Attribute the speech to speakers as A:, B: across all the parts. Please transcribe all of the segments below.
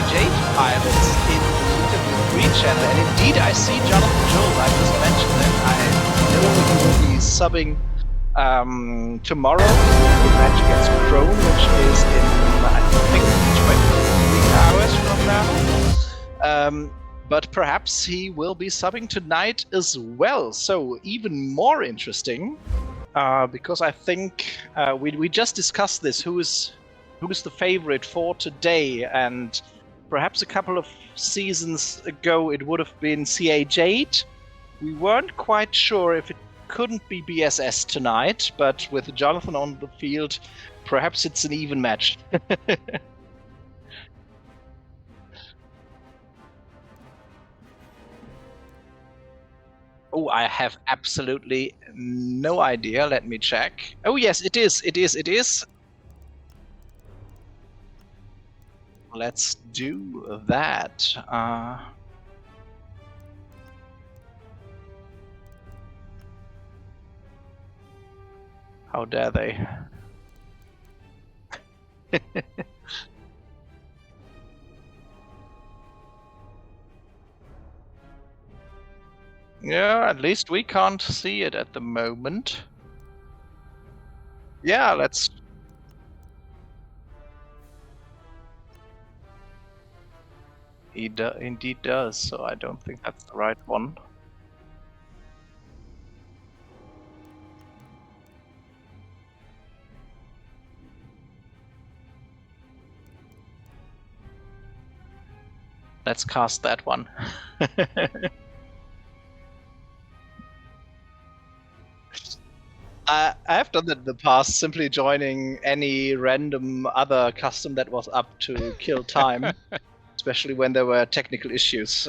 A: Jade pilots in the interview pre-channel, and indeed I see Jonathan Joel. I just mentioned that I know he will be subbing tomorrow in the match against Crone, which is in, I think, 23 hours from now. But perhaps he will be subbing tonight as well, so even more interesting, because I think we just discussed this, who is the favorite for today, and perhaps a couple of seasons ago it would have been CA Jade. We weren't quite sure if it couldn't be BSS tonight, but with Jonathan on the field, perhaps it's an even match. Oh, I have absolutely no idea. Let me check. Oh yes, it is. Let's do that. How dare they? Yeah, at least we can't see it at the moment. Yeah, let's... He indeed does, so I don't think that's the right one. Let's cast that one. I've done that in the past, simply joining any random other custom that was up to kill time, especially when there were technical issues.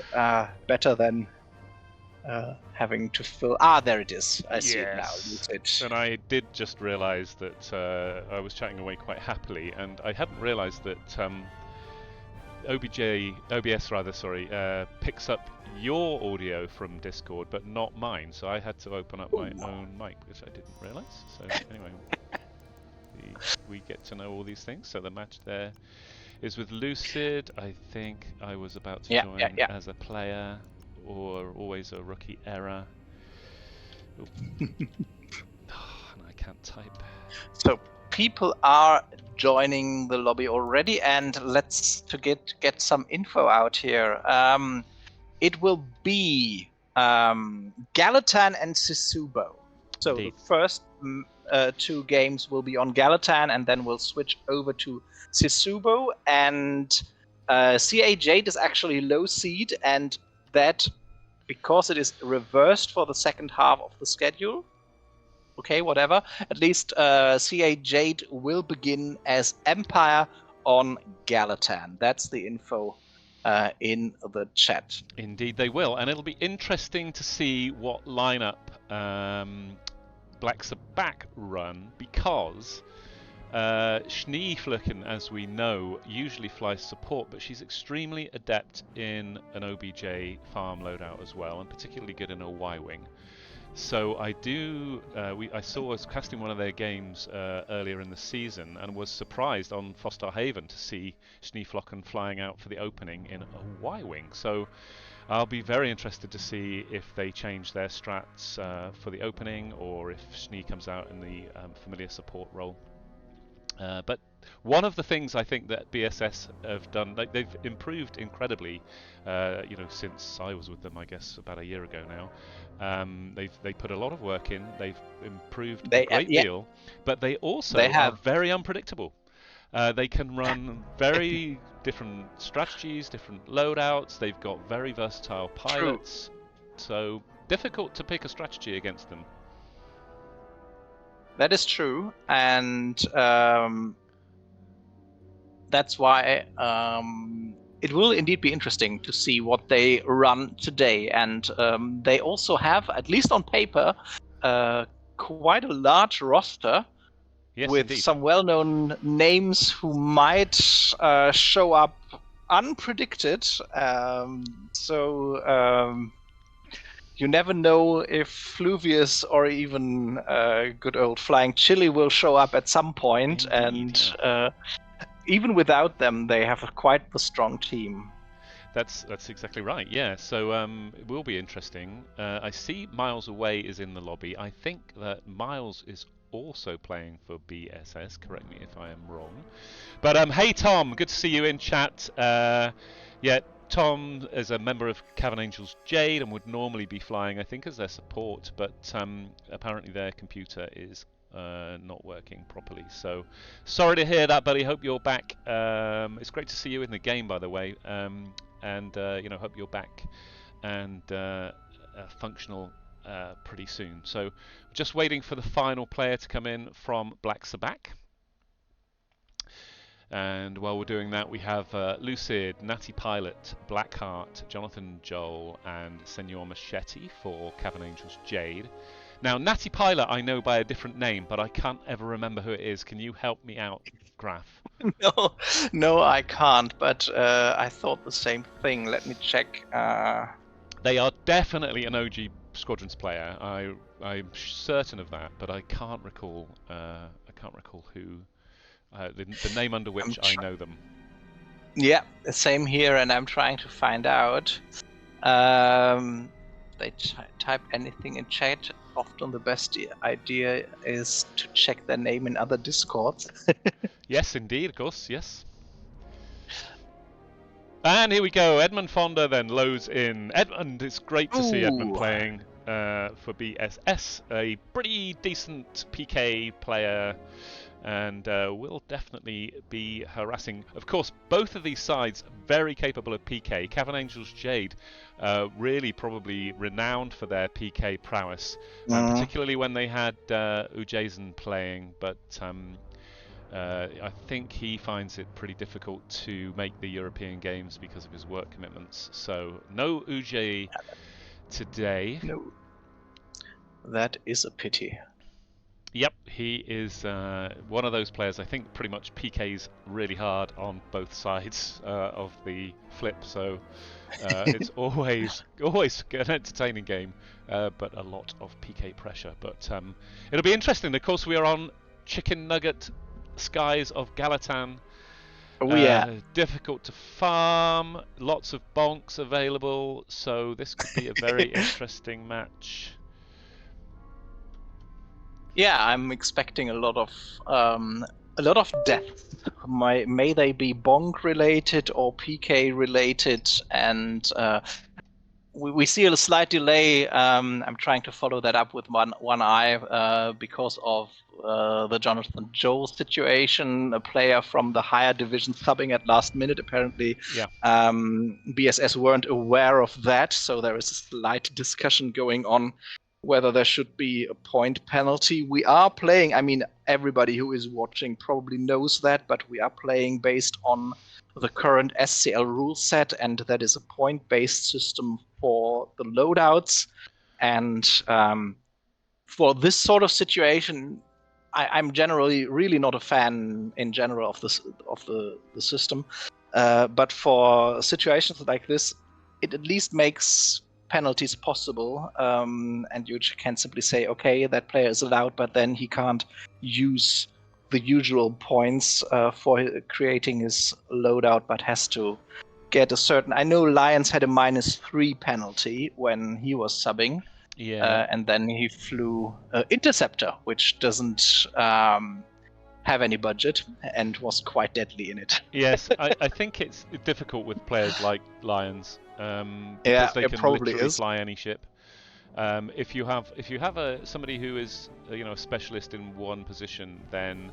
A: Better than having to fill... there it is. I see it now.
B: And I did just realise that I was chatting away quite happily, and I hadn't realised that OBS picks up your audio from Discord, but not mine. So I had to open up my own mic, which I didn't realise. So anyway, we get to know all these things. So the match there is with Lucid. I think I was about to join as a player, or always a rookie error. And I can't type.
A: So people are joining the lobby already, and let's get some info out here. It will be Galatan and Sisubo. So the first two games will be on Galatan, and then we'll switch over to Sisubo. And CA Jade is actually low seed, and that because it is reversed for the second half of the schedule. Okay, whatever. At least CA Jade will begin as Empire on Galatan. That's the info in the chat.
B: Indeed, they will, and it'll be interesting to see what lineup Black Sabbath run, because Schneeflücken, as we know, usually flies support, but she's extremely adept in an OBJ farm loadout as well, and particularly good in a Y-wing. So I saw us casting one of their games earlier in the season, and was surprised on Foster Haven to see Schneeflücken flying out for the opening in a Y-wing. So I'll be very interested to see if they change their strats for the opening, or if Schnee comes out in the familiar support role. But one of the things I think that BSS have done, they've improved incredibly, since I was with them, I guess, about a year ago now. They put a lot of work in. They've improved a great deal, but they also are very unpredictable. They can run very different strategies, different loadouts. They've got very versatile pilots, so difficult to pick a strategy against them.
A: That is true, and that's why it will indeed be interesting to see what they run today. And they also have, at least on paper, quite a large roster. Yes, with indeed. Some well-known names who might show up unpredicted. You never know if Fluvius or even good old Flying Chili will show up at some point. Indeed, and even without them, they have quite the strong team.
B: That's exactly right, yeah. So it will be interesting. I see Miles Away is in the lobby. I think that Miles is also playing for BSS. Correct me if I am wrong. But hey, Tom, good to see you in chat. Tom is a member of Cavern Angels Jade and would normally be flying, I think, as their support, but apparently their computer is not working properly. So sorry to hear that, buddy. Hope you're back. It's great to see you in the game, by the way, and hope you're back and functional pretty soon. So just waiting for the final player to come in from Black Sabbath. And while we're doing that, we have Lucid, Natty Pilot, Blackheart, Jonathan Joel, and Senor Machete for Cavern Angels Jade. Now, Natty Pilot I know by a different name, but I can't ever remember who it is. Can you help me out, Graf?
A: No, I can't, but I thought the same thing. Let me check.
B: They are definitely an OG Squadrons player. I'm certain of that, but I can't recall. Who. The name under which I know them.
A: Yeah, same here, and I'm trying to find out. They type anything in chat. Often the best idea is to check their name in other Discords.
B: Yes, indeed, of course, yes. And here we go. Edmund Fonda then loads in. Edmund, it's great to see Edmund playing for BSS. A pretty decent PK player. And will definitely be harassing. Of course, both of these sides very capable of PK. Cavern Angels Jade, really probably renowned for their PK prowess, particularly when they had Ujason playing. But I think he finds it pretty difficult to make the European games because of his work commitments. So no Uj today.
A: No, that is a pity.
B: Yep, he is one of those players. I think pretty much PKs really hard on both sides of the flip, so it's always an entertaining game, but a lot of PK pressure. But it'll be interesting. Of course, we are on Chicken Nugget skies of Galatan.
A: Oh yeah.
B: Difficult to farm, lots of bonks available, so this could be a very interesting match.
A: Yeah, I'm expecting a lot of deaths. May they be bonk related or PK related, and we see a slight delay. I'm trying to follow that up with one eye because of the Jonathan Joel situation. A player from the higher division subbing at last minute. Apparently,
B: Yeah.
A: BSS weren't aware of that, so there is a slight discussion going on whether there should be a point penalty. We are playing. I mean, everybody who is watching probably knows that, but we are playing based on the current SCL rule set, and that is a point-based system for the loadouts. And for this sort of situation, I'm generally really not a fan in general of the system. But for situations like this, it at least makes penalties possible, and you can simply say, okay, that player is allowed, but then he can't use the usual points for creating his loadout, but has to get a certain. I know Lions had a -3 penalty when he was subbing, and then he flew Interceptor, which doesn't have any budget and was quite deadly in it.
B: Yes, I think it's difficult with players like Lions because they can literally fly any ship. If you have somebody who is a specialist in one position, then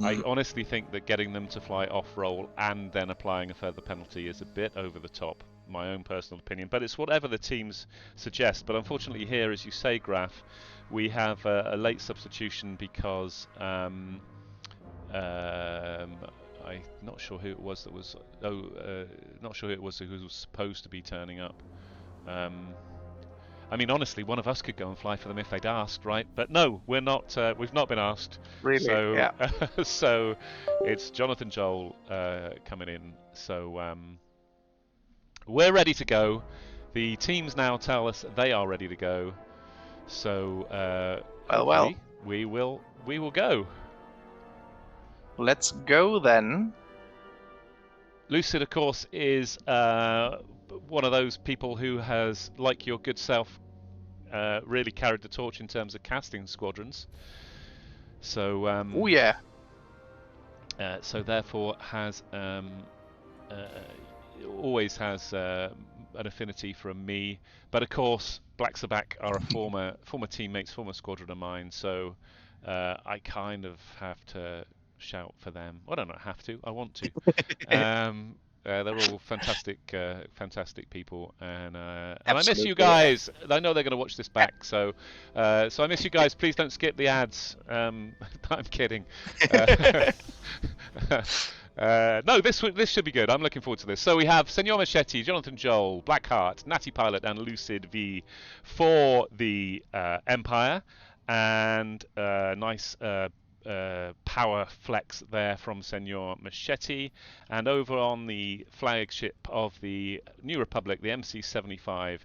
B: I honestly think that getting them to fly off-roll and then applying a further penalty is a bit over the top. My own personal opinion, but it's whatever the teams suggest. But unfortunately here, as you say, Graf, we have a late substitution because I'm not sure who it was that was. Not sure who it was who was supposed to be turning up. I mean, honestly, one of us could go and fly for them if they'd asked, right? But no, we're not. We've not been asked.
A: Really?
B: So,
A: yeah.
B: So it's Jonathan Joel coming in. So we're ready to go. The teams now tell us they are ready to go. So
A: well,
B: we will go.
A: Let's go then.
B: Lucid, of course, is one of those people who has, like your good self, really carried the torch in terms of casting Squadrons. So
A: oh yeah.
B: So therefore has always has an affinity from me. But of course, Black Sabak are a former teammates, former Squadron of mine. So I kind of have to shout for them. Well, I don't have to. I want to. They're all fantastic people, and I miss you guys. I know they're going to watch this back, so I miss you guys. Please don't skip the ads. I'm kidding. No, this should be good. I'm looking forward to this. So we have Senor Machete, Jonathan Joel, Blackheart, Natty Pilot, and Lucid V for the Empire, and nice. Power flex there from Senor Machete, and over on the flagship of the New Republic, the MC-75,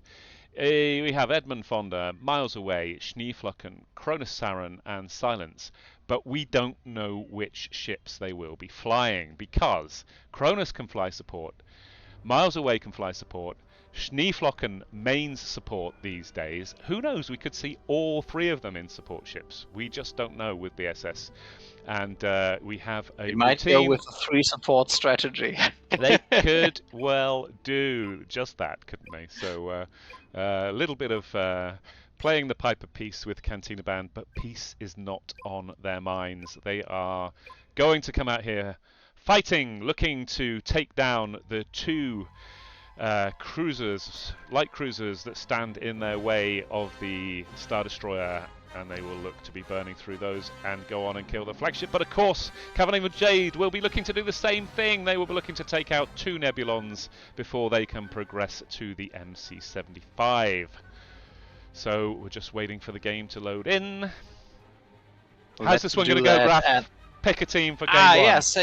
B: we have Edmund Fonda, Miles Away, Schneeflocken, Cronus Saren, and Silence, but we don't know which ships they will be flying, because Cronus can fly support, Miles Away can fly support, Schneeflocken mains support these days. Who knows? We could see all three of them in support ships. We just don't know with BSS. And we have a
A: We might go with a 3 support strategy.
B: They could well do just that, couldn't they? So a little bit of playing the pipe of peace with Cantina Band, but peace is not on their minds. They are going to come out here fighting, looking to take down the 2 cruisers, light cruisers that stand in their way of the Star Destroyer, and they will look to be burning through those and go on and kill the flagship. But of course, Cavern and Jade will be looking to do the same thing. They will be looking to take out 2 Nebulons before they can progress to the MC-75. So we're just waiting for the game to load in. How's this one going to go, Graf? Pick a team for game 1.
A: Yes,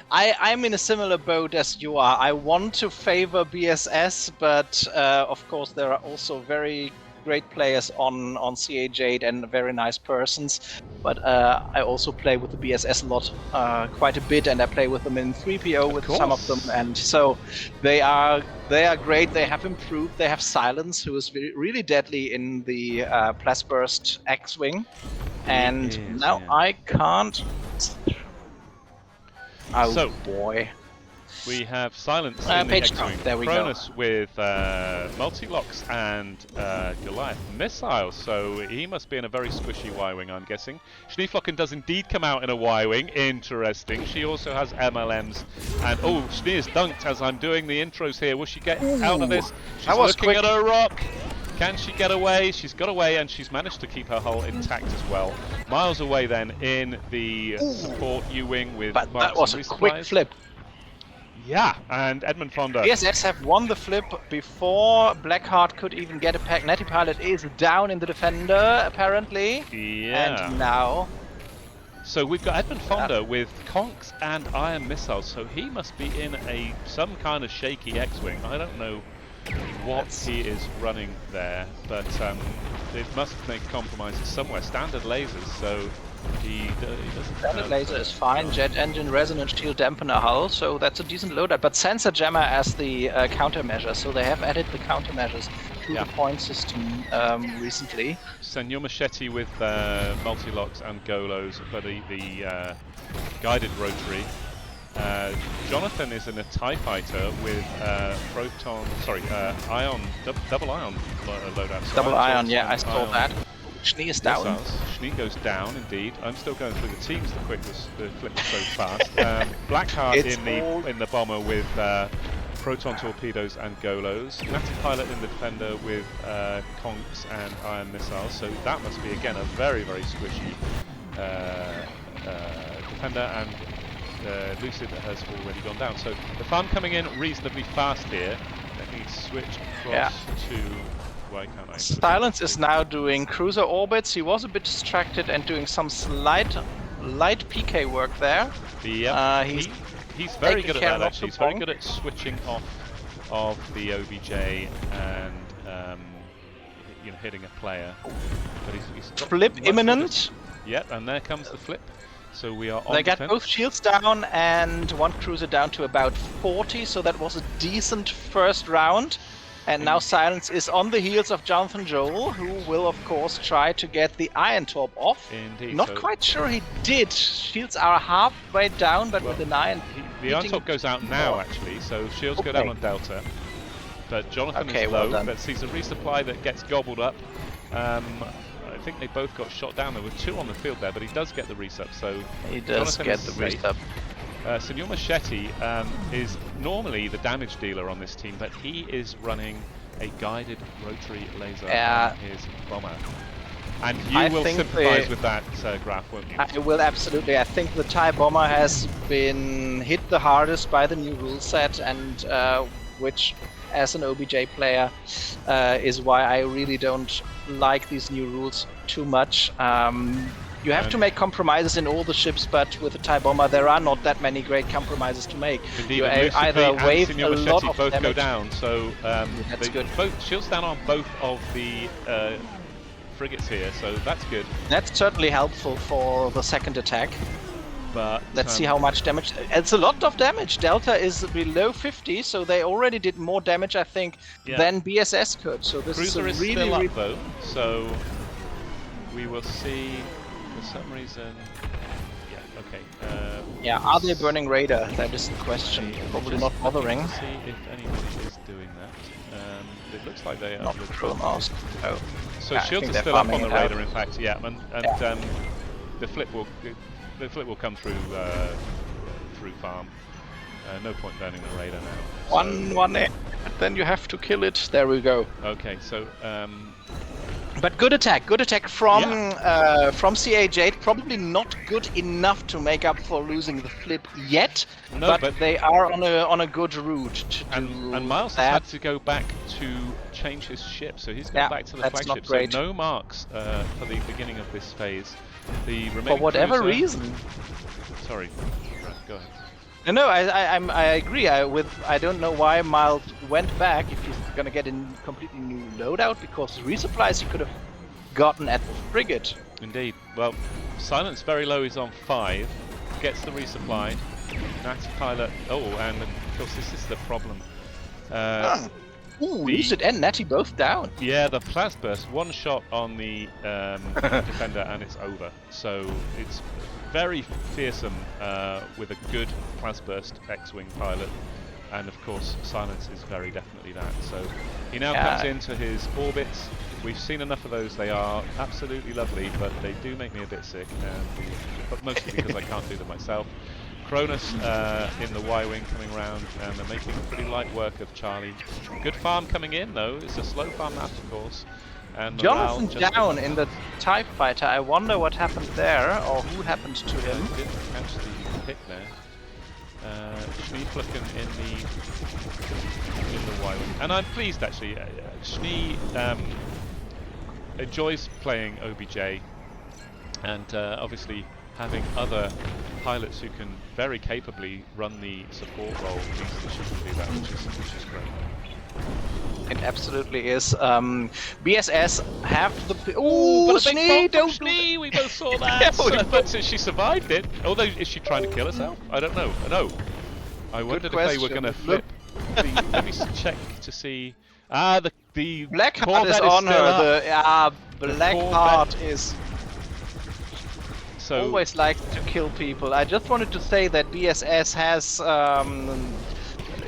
A: I'm in a similar boat as you are. I want to favor BSS, but of course there are also very great players on CA Jade and very nice persons. But I also play with the BSS lot quite a bit, and I play with them in 3PO with some of them, and so they are great. They have improved. They have Silence, who is really deadly in the Plasburst X-Wing, and now I can't. Oh
B: so,
A: boy.
B: We have Silence in the
A: Page
B: X-Wing.
A: down. There we
B: Cronus with multi-locks and Goliath missiles, so he must be in a very squishy Y-Wing, I'm guessing. Schneeflocken does indeed come out in a Y-Wing. Interesting. She also has MLMs. And, oh, Schnee's dunked as I'm doing the intros here. Will she get out of this? She's looking at her rock. Can she get away? She's got away, and she's managed to keep her hull intact as well. Miles away then in the support U-Wing with
A: But
B: Marks
A: that was
B: and
A: a quick
B: resupplies.
A: flip.
B: Yeah, and Edmund Fonda.
A: BSS have won the flip before Blackheart could even get a pack. Natty Pilot is down in the Defender, apparently.
B: Yeah.
A: And now...
B: So we've got Edmund Fonda with conks and iron missiles, so he must be in some kind of shaky X-Wing. I don't know what he is running there, but they must make compromises somewhere. Standard lasers, so he doesn't.
A: Standard laser is fine. Jet engine, resonance shield, dampener hull, so that's a decent loadout. But sensor jammer as the countermeasure, so they have added the countermeasures to the point system recently.
B: Senor Machete with multi-locks and Golos, but the guided rotary. Jonathan is in a TIE fighter with ion, double ion loadout. So
A: Double ion, yeah, I saw that. Schnee is down.
B: Missiles. Schnee goes down, indeed. I'm still going through the teams. The flip was so fast. Blackheart in the bomber with proton torpedoes and Golos. Natty Pilot in the Defender with conks and iron missiles. So that must be again a very, very squishy Defender, and Lucid has already gone down. So the farm coming in reasonably fast here. Let me switch across to... Why can't I?
A: Silence is now doing cruiser orbits. He was a bit distracted and doing some light PK work there.
B: Yeah, he's very good at that actually. He's very good at switching off of the OBJ and hitting a player. But he's
A: flip imminent.
B: Yep, and there comes the flip. So we are on
A: They got
B: defense.
A: both shields down and one cruiser down to about 40, so that was a decent first round. And now Silence is on the heels of Jonathan Joel, who will of course try to get the Iron Torp off.
B: Indeed.
A: Not quite sure he did. Shields are halfway down, but with an Iron...
B: The Iron Torp goes out now actually, so shields go down on Delta. But Jonathan is low, but sees a resupply that gets gobbled up. I think they both got shot down. There were two on the field there, but he does get the resup, so
A: he does get the resup.
B: Senor Machete is normally the damage dealer on this team, but he is running a guided rotary laser on his bomber. And you will sympathise with that graph, won't you?
A: I will, absolutely. I think the TIE Bomber has been hit the hardest by the new rule set, and which, as an OBJ player, is why I really don't like these new rules too much. You have to make compromises in all the ships, but with the TIE Bomber there are not that many great compromises to make.
B: Indeed,
A: you either wave
B: Senor
A: a lot of
B: both
A: damage.
B: go down, so
A: that's good.
B: Both shields down on both of the frigates here, so that's good.
A: That's certainly helpful for the second attack.
B: But
A: let's see how much damage. It's a lot of damage. Delta is below 50, so they already did more damage, I think, than BSS could. So this
B: Cruiser
A: is really
B: still up though, so we will see. For some reason,
A: yeah, are they burning radar? That is the question. Probably not bothering.
B: See if anybody is doing that. It looks like they are.
A: Not Crone mask. Oh.
B: So shields are still up on the radar, in fact. Yeah, and the flip will come through farm. No point burning the radar now.
A: One in, then you have to kill it. There we go.
B: Okay, so.
A: But good attack from CA Jade. Probably not good enough to make up for losing the flip yet.
B: No,
A: but they are on a good route to
B: and Miles has had to go back to change his ship, so he's going back to the flagship. So no marks for the beginning of this phase. The remaining
A: for whatever
B: cruiser...
A: reason.
B: Sorry, go ahead.
A: No, I agree. I don't know why Miles went back if he's gonna get a completely new loadout, because resupplies he could have gotten at the frigate.
B: Indeed. Well, Silence very low. He's on 5. Gets the resupply. Natty Pilot. Oh, and of course this is the problem.
A: Ooh, Lucid and Natty both down.
B: Yeah, the Plas Burst, one shot on the defender and it's over. So it's very fearsome with a good Plas Burst X-Wing pilot. And of course, Silence is very definitely that. So he now comes into his orbits. We've seen enough of those. They are absolutely lovely, but they do make me a bit sick. But mostly because I can't do them myself. Cronus in the Y-Wing coming round, and they're making pretty light work of Charlie. Good farm coming in, though. It's a slow farm map, of course. And
A: Jonathan down in the TIE Fighter. I wonder what happened there, or who happened to him.
B: Didn't catch the pick there. Schneeflicken in the Y-Wing. And I'm pleased, actually. Schnee enjoys playing OBJ, and obviously having other pilots who can very capably run the support role means that she can do that, which is great.
A: It absolutely is. BSS have the... Ooh, Schnee, don't...
B: Schnee, we both saw that! But she survived it. Although, is she trying to kill herself? I don't know. No. I wondered if they were going to flip. Let me check to see... the
A: Blackheart is on her. The Blackheart is...
B: So,
A: always like to kill people. I just wanted to say that BSS has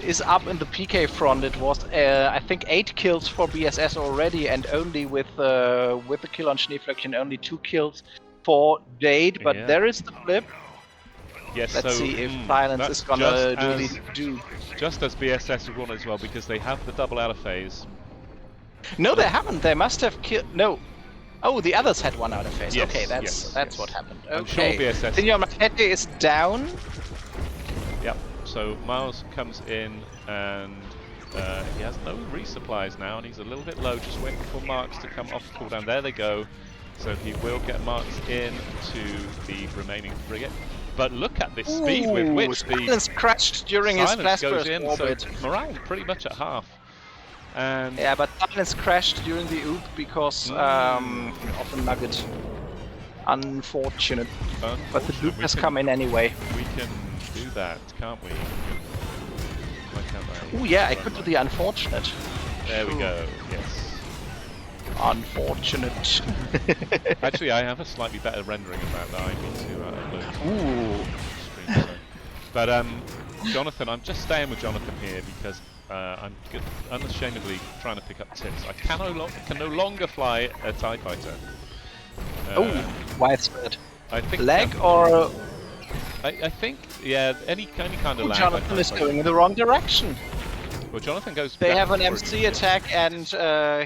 A: is up in the PK front. It was I think 8 kills for BSS already, and only with the kill on Schneeflöckchen, only 2 kills for Jade. But there is the flip.
B: Yes,
A: let's see if Silence is gonna really do.
B: Just as BSS won as well, because they have the double out of phase.
A: No, they haven't. They must have killed. No. Oh, the others had 1 out of phase.
B: Yes,
A: okay, that's what happened. Okay.
B: I'm sure BSS.
A: Senor Machete is down.
B: Yep. So Miles comes in and he has no resupplies now, and he's a little bit low. Just waiting for Marks to come off cooldown. There they go. So he will get Marks in to the remaining frigate. But look at this speed with which the
A: Silence crashed during his blast
B: goes
A: burst
B: in.
A: orbit.
B: So morale pretty much at half. And
A: yeah, but Silence crashed during the oop because of the nugget. Unfortunate. But the loop has come in anyway.
B: We can do that, can't we? Why can't I?
A: Oh yeah, I could do the unfortunate.
B: There we go, yes.
A: Unfortunate.
B: Actually, I have a slightly better rendering of that I need to upload.
A: Ooh.
B: Stream, so. But Jonathan, I'm just staying with Jonathan here because I'm unashamedly trying to pick up tips. I can no longer fly a TIE Fighter.
A: Widespread.
B: I think
A: leg or...
B: I think, yeah, any kind of lag.
A: Jonathan is going in the wrong direction.
B: Well, Jonathan goes...
A: They have an MC attack and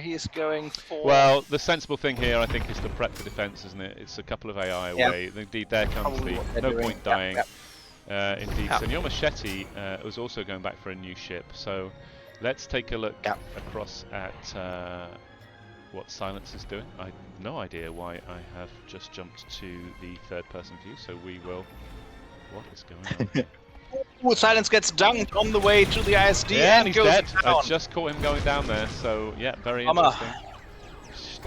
A: he's going for...
B: Well, the sensible thing here, I think, is to prep for defense, isn't it? It's a couple of AI away. Indeed, there comes the... No point dying. Indeed, Senor Machete was also going back for a new ship. So let's take a look across at what Silence is doing. I have no idea why I have just jumped to the third-person view, so we will... What is going on?
A: Ooh, Silence gets dunked on the way to the ISD
B: and he's
A: goes
B: dead.
A: down.
B: I just caught him going down there, so yeah, very interesting.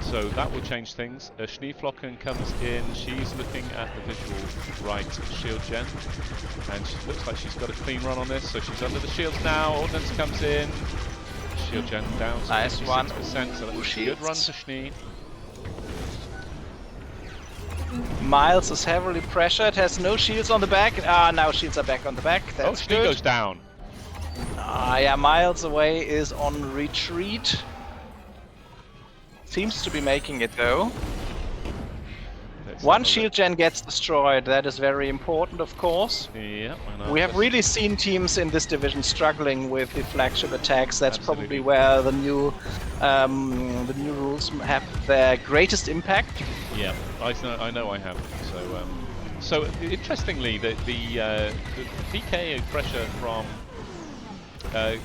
B: So that will change things. Schneeflocken comes in. She's looking at the visual right shield gen, and she looks like she's got a clean run on this. So she's under the shields now. Ordnance comes in. Shield gen down to
A: nice
B: 56%. So that's a good run for Schnee.
A: Miles is heavily pressured. Has no shields on the back. Now shields are back on the back. That's
B: Schnee goes down.
A: Yeah, Miles away is on retreat. Seems to be making it though. One shield gen gets destroyed. That is very important, of course.
B: Yeah, I know.
A: We have really seen teams in this division struggling with the flagship attacks. That's probably where the new rules have their greatest impact.
B: Yeah, I know I have. So interestingly, the PK pressure from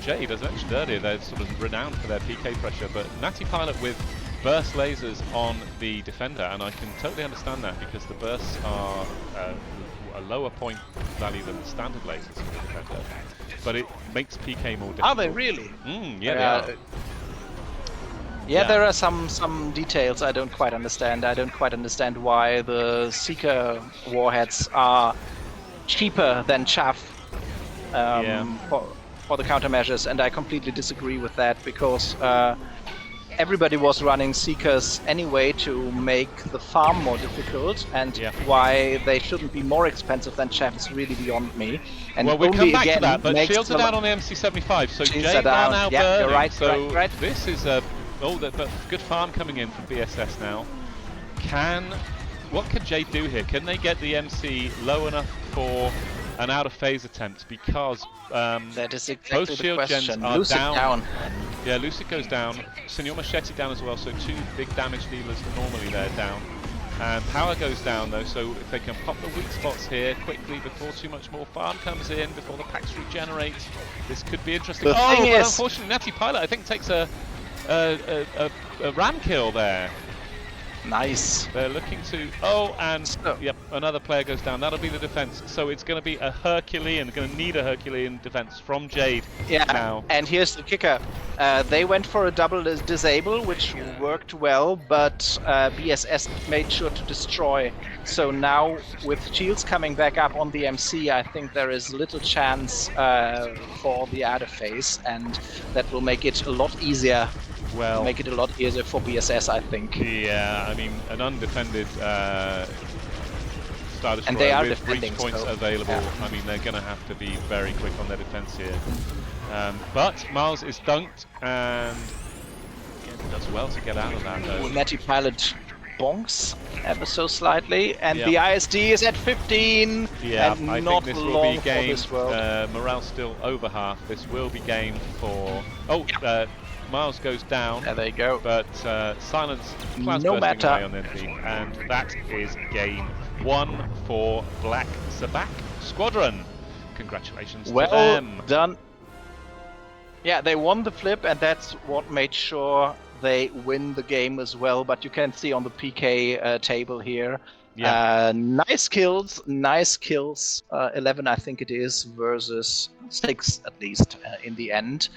B: Jade, as I mentioned earlier, they're sort of renowned for their PK pressure, but Natty Pilot with burst lasers on the defender, and I can totally understand that because the bursts are a lower point value than the standard lasers for the defender, but it makes PK more difficult.
A: Are they really?
B: Yeah, they are.
A: Yeah, there are some details I don't quite understand. I don't quite understand why the Seeker warheads are cheaper than Chaff. for the countermeasures, and I completely disagree with that because everybody was running Seekers anyway to make the farm more difficult, and why they shouldn't be more expensive than Chef is really beyond me. And
B: well, we'll come back to
A: again,
B: that, but shields are down on the MC75, so
A: Shields
B: Jade
A: are
B: are
A: down.
B: now
A: Yeah,
B: burning.
A: you're right,
B: So
A: you're right.
B: this is a but good farm coming in from BSS now. What can Jade do here? Can they get the MC low enough for an out of phase attempt? Because
A: that is exactly
B: both
A: the
B: shield gens
A: question.
B: are
A: Lucid down.
B: Yeah, Lucid goes down. Senor Machete down as well, so 2 big damage dealers normally they're down. And power goes down though, so if they can pop the weak spots here quickly before too much more farm comes in, before the packs regenerate, this could be interesting.
A: The thing
B: but
A: is,
B: unfortunately Natty Pilot I think takes a ram kill there.
A: Nice.
B: They're looking to... yep, another player goes down. That'll be the defense. So it's going to be a Herculean, going to need a Herculean defense from Jade now.
A: And here's the kicker. They went for a double disable, which worked well, but BSS made sure to destroy. So now, with shields coming back up on the MC, I think there is little chance for the out of phase, and that will make it a lot easier.
B: Well,
A: make it a lot easier for BSS, I think.
B: Yeah, I mean, an undefended Star Destroyer
A: and they are
B: with breach points
A: so,
B: available.
A: yeah.
B: I mean, they're going to have to be very quick on their defense here. But Miles is dunked, and again, does well to get out of that, though.
A: Natty Pilot bonks ever so slightly, and the ISD is at 15.
B: Yeah,
A: and
B: I
A: not
B: think this will
A: long
B: be game.
A: For this world.
B: Morale still over half. This will be game for. Miles goes down.
A: There they go.
B: But Silence clouds
A: no
B: bursting
A: matter.
B: away on their team, and that is game 1 for Black Sabak Squadron. Congratulations to them.
A: Well done. Yeah, they won the flip, and that's what made sure they win the game as well. But you can see on the PK table here.
B: Yeah.
A: Nice kills. 11, I think it is, versus 6 at least in the end.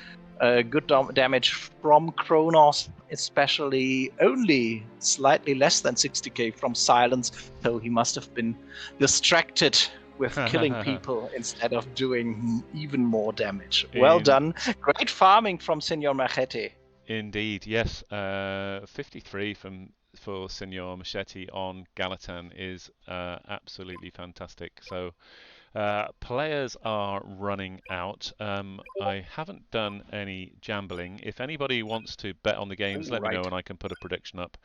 A: Good damage from Kronos, especially only slightly less than 60k from Silence, so he must have been distracted with killing people instead of doing even more damage. Well done. Great farming from Senor Machete.
B: Indeed, yes. 53 for Senor Machete on Galatan is absolutely fantastic. So players are running out. I haven't done any jambling. If anybody wants to bet on the games, let me know and I can put a prediction up.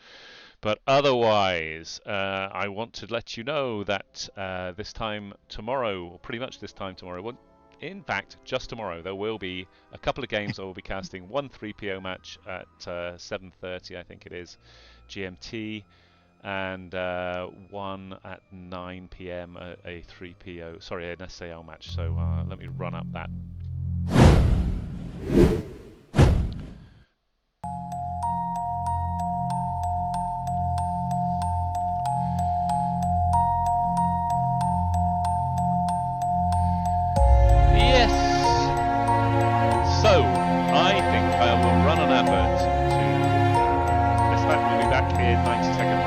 B: But otherwise, I want to let you know that this time tomorrow, or pretty much this time tomorrow, well, in fact, just tomorrow, there will be a couple of games I will be casting. One 3PO match at 7:30, I think it is, GMT. And one at 9 PM, a 3PO, sorry, an SCL match. So let me run up that. Yes. So I think I will run an advert to this match. Will be back in 90 seconds.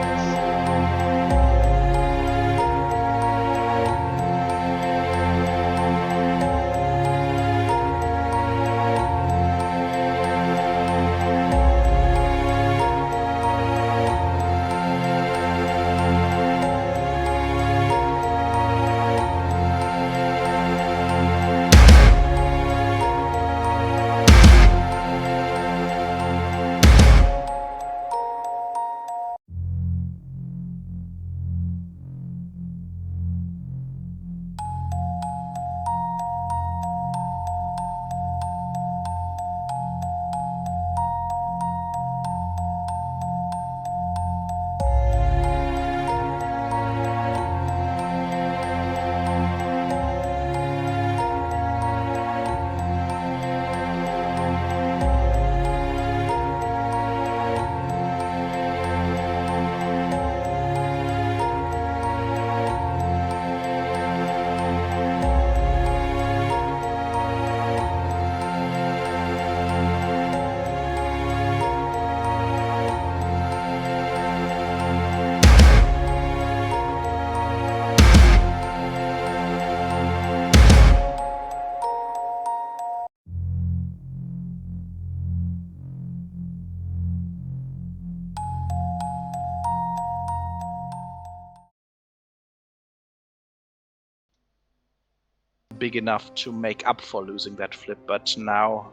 A: big enough to make up for losing that flip. But now,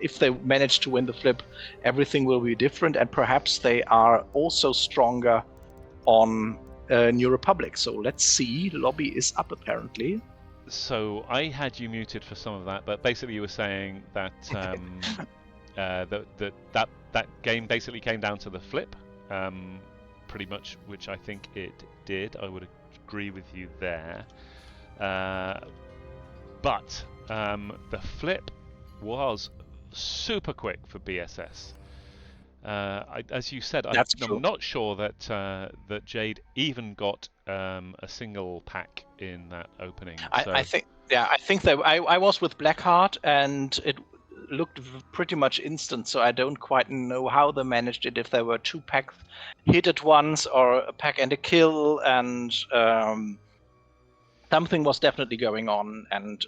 A: if they manage to win the flip, everything will be different, and perhaps they are also stronger on New Republic. So let's see. Lobby is up apparently.
B: So I had you muted for some of that, but basically you were saying that that game basically came down to the flip, pretty much, which I think it did. I would agree with you there. But the flip was super quick for BSS. As you said, I'm not sure that Jade even got a single pack in that opening.
A: I think that I was with Blackheart, and it looked pretty much instant. So I don't quite know how they managed it. If there were 2 packs hit at once, or a pack and a kill, and something was definitely going on. And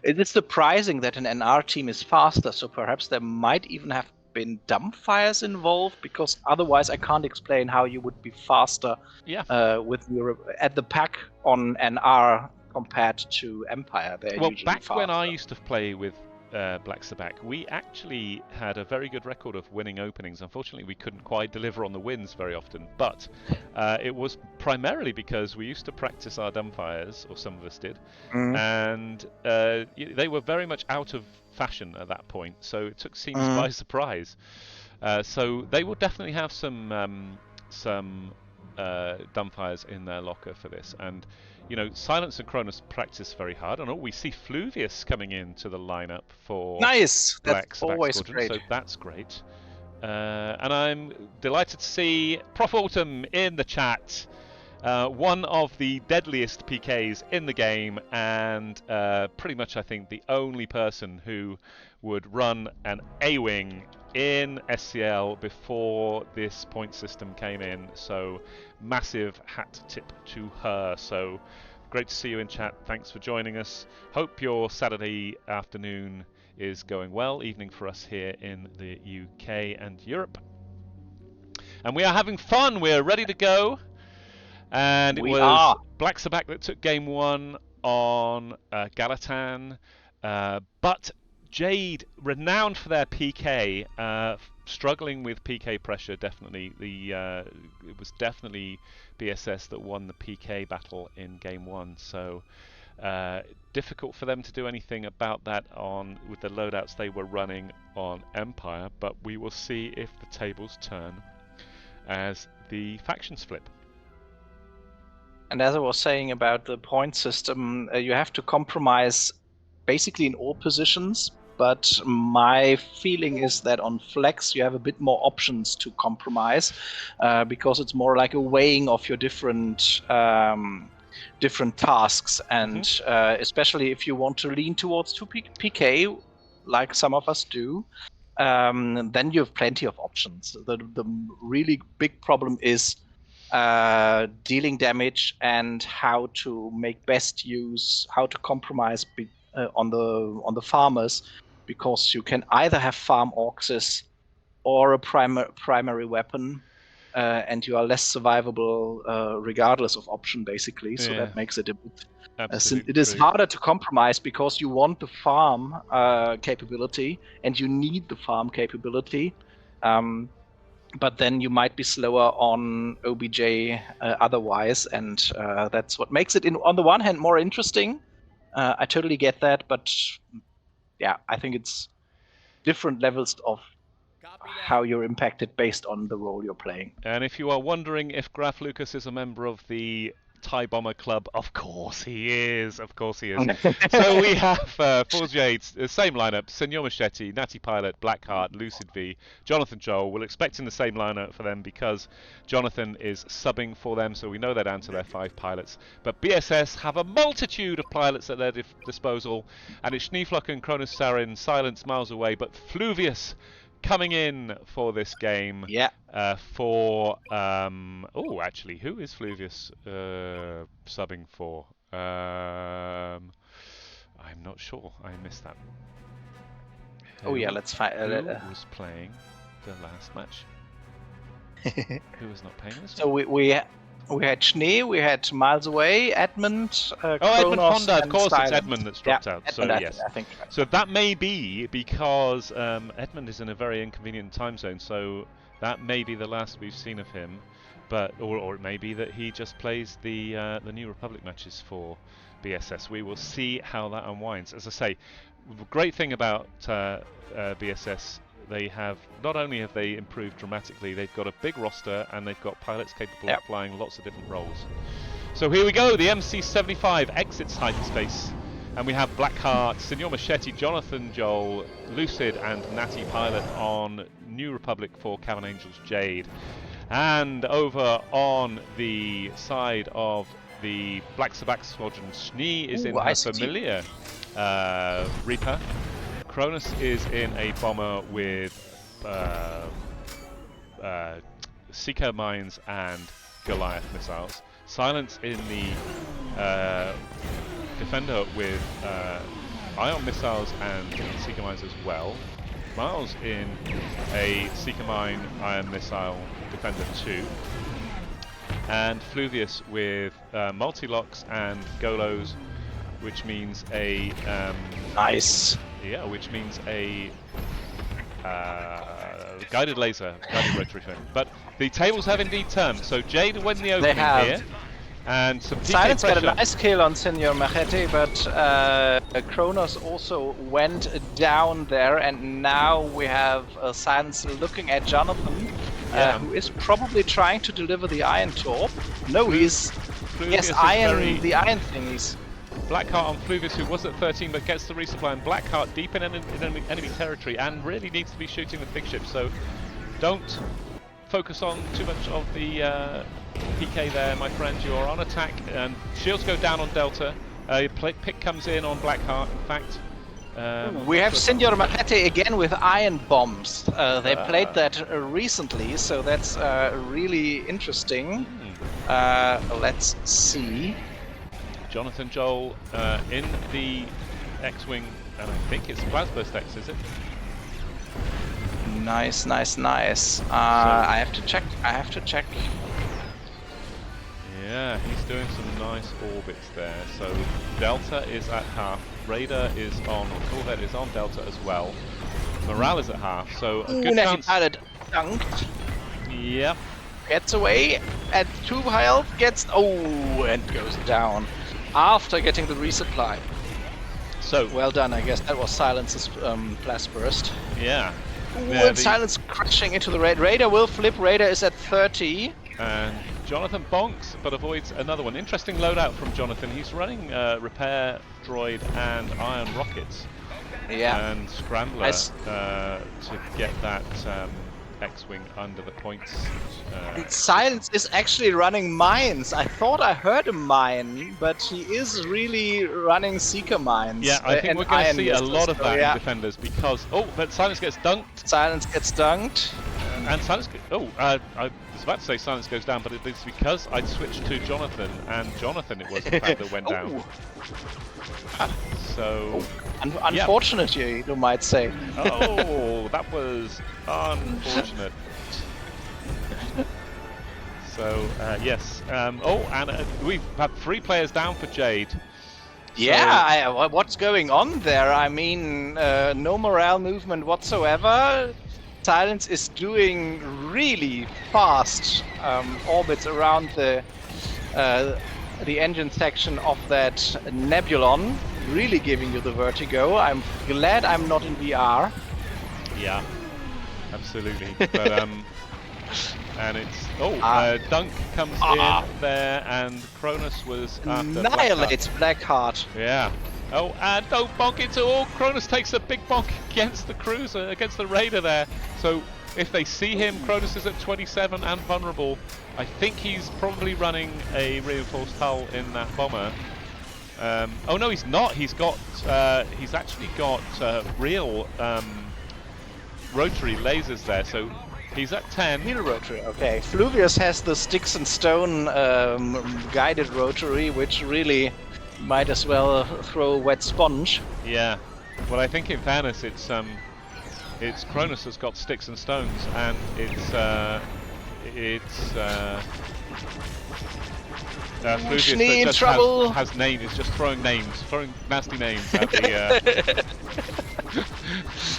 A: it is surprising that an NR team is faster. So perhaps there might even have been dumbfires involved, because otherwise I can't explain how you would be faster with at the pack on NR compared to Empire. They're usually
B: back
A: faster.
B: When I used to play with Black Sabak, we actually had a very good record of winning openings. Unfortunately, we couldn't quite deliver on the wins very often, but it was primarily because we used to practice our dumbfires, or some of us did, and they were very much out of fashion at that point, so it took teams by surprise. So they will definitely have some dumbfires in their locker for this. And Silence and Cronus practice very hard. And we see Fluvius coming into the lineup for
A: nice.
B: Black
A: That's always
B: Squadron,
A: great.
B: so that's great. And I'm delighted to see Prof Autumn in the chat. One of the deadliest PKs in the game, and pretty much I think the only person who would run an A-wing in SCL before this point system came in, so massive hat tip to her. So great to see you in chat. Thanks for joining us. Hope your Saturday afternoon is going well, evening for us here in the UK and Europe. And we are having fun. We're ready to go. And it was Black Sabak that took game 1 on Galatan, but Jade, renowned for their PK, struggling with PK pressure. Definitely, it was definitely BSS that won the PK battle in game 1. So difficult for them to do anything about that with the loadouts they were running on Empire. But we will see if the tables turn as the factions flip.
A: And as I was saying about the point system, you have to compromise basically in all positions. But my feeling is that on Flex you have a bit more options to compromise, because it's more like a weighing of your different tasks, and especially if you want to lean towards 2 PK, like some of us do, then you have plenty of options. The really big problem is dealing damage and how to make best use, how to compromise on the farmers, because you can either have farm auxes or a primary weapon, and you are less survivable regardless of option, basically. So that makes it a bit. It is harder to compromise because you want the farm capability and you need the farm capability. But then you might be slower on OBJ otherwise, and that's what makes it, on the one hand, more interesting. I totally get that, but yeah, I think it's different levels of how you're impacted based on the role you're playing.
B: And if you are wondering if Graf Lucas is a member of the TIE Bomber Club, of course he is. Of course he is. So we have for Jade, the same lineup: Senor Machete, Natty Pilot, Blackheart, Lucid V, Jonathan Joel. We're expecting the same lineup for them because Jonathan is subbing for them, so we know they're down to their 5 pilots. But BSS have a multitude of pilots at their disposal, and it's Schneeflock and Cronus Sarin, Silence miles away, but Fluvius coming in for this game.
A: Yeah.
B: Actually, who is Fluvius subbing for? I'm not sure. I missed that.
A: Let's find.
B: Who was playing the last match? Who was not playing this
A: So
B: one?
A: We had Schnee, we had Miles Away, Edmund,
B: Edmund
A: Kronos,
B: Honda, of
A: and
B: course,
A: Silence.
B: it's Edmund that's dropped out.
A: Edmund,
B: So yes,
A: I think.
B: so that may be because Edmund is in a very inconvenient time zone. So that may be the last we've seen of him, but or it may be that he just plays the New Republic matches for BSS. We will see how that unwinds. As I say, the great thing about BSS. They have not only have they improved dramatically, they've got a big roster and they've got pilots capable of flying lots of different roles. So here we go, the MC-75 exits hyperspace, and we have Blackheart, Senor Machete, Jonathan Joel, Lucid, and Natty Pilot on New Republic for Cavern Angels Jade. And over on the side of the Black Sabak Squadron, Schnee is in her familiar Reaper. Cronus is in a bomber with Seeker mines and Goliath missiles. Silence in the Defender with ion missiles and Seeker mines as well. Miles in a Seeker mine ion missile Defender 2. And Fluvius with multi-locks and Golos, which means a
A: nice.
B: Yeah, which means a guided laser, guided rotary fin. But the tables have indeed turned. So Jade won the opening here, and some PK
A: Silence
B: pressure.
A: got a nice kill on Senor Machete, but Kronos also went down there, and now we have Silence looking at Jonathan, who is probably trying to deliver the Iron Torp. No, he's the iron thingies.
B: Blackheart on Fluvius, who was at 13 but gets the resupply, and Blackheart deep in enemy territory and really needs to be shooting the big ships, so don't focus on too much of the PK there, my friend. You're on attack, and shields go down on Delta. Pick comes in on Blackheart, in fact.
A: We have Senor Machete again with iron bombs. They played that recently, so that's really interesting. Let's see.
B: Jonathan Joel in the X-Wing, and I think it's Plasburst X, is it?
A: Nice. I have to check.
B: Yeah, he's doing some nice orbits there. So Delta is at half, Raider is on, or Corvette is on Delta as well. Morale is at half, so a good chance.
A: Pilot dunked.
B: Yep.
A: Gets away at 2 health, and goes down after getting the resupply.
B: So
A: well done, I guess that was Silence's blast burst.
B: Yeah.
A: And Silence crashing into the Raider. Raider will flip. Raider is at 30.
B: And Jonathan bonks, but avoids another one. Interesting loadout from Jonathan. He's running repair droid and iron rockets.
A: Yeah.
B: And scrambler to get that X-Wing under the points.
A: Silence is actually running mines. I thought I heard a mine, but he is really running Seeker mines.
B: Yeah, I think we're going to see a lot of that in Defenders because... Oh, but Silence gets dunked.
A: Silence gets dunked.
B: And Silence... I was about to say Silence goes down, but it's because I'd switched to Jonathan, and Jonathan it was in fact that went down. So...
A: Unfortunate, you might say.
B: Oh, that was unfortunate. So, yes. And we've had 3 players down for Jade.
A: Yeah, what's going on there? I mean, no morale movement whatsoever. Silence is doing really fast orbits around the engine section of that Nebulon. Really giving you the vertigo. I'm glad I'm not in VR.
B: Yeah, absolutely. But and it's Dunk comes in there, and Cronus was after
A: annihilates Blackheart.
B: Yeah. Oh, and don't bonk into all. Cronus takes a big bonk against the cruiser, against the Raider there. So if they see him, Cronus is at 27 and vulnerable. I think he's probably running a reinforced hull in that bomber. Oh no, he's not. He's actually got real rotary lasers there. So he's at 10.
A: Real rotary. Okay. Fluvius has the sticks and stone guided rotary, which really might as well throw a wet sponge.
B: Yeah. Well, I think in fairness, it's Cronus has got sticks and stones, and it's Fluvius
A: Schnee in
B: just
A: trouble.
B: has names. Is just throwing nasty names at the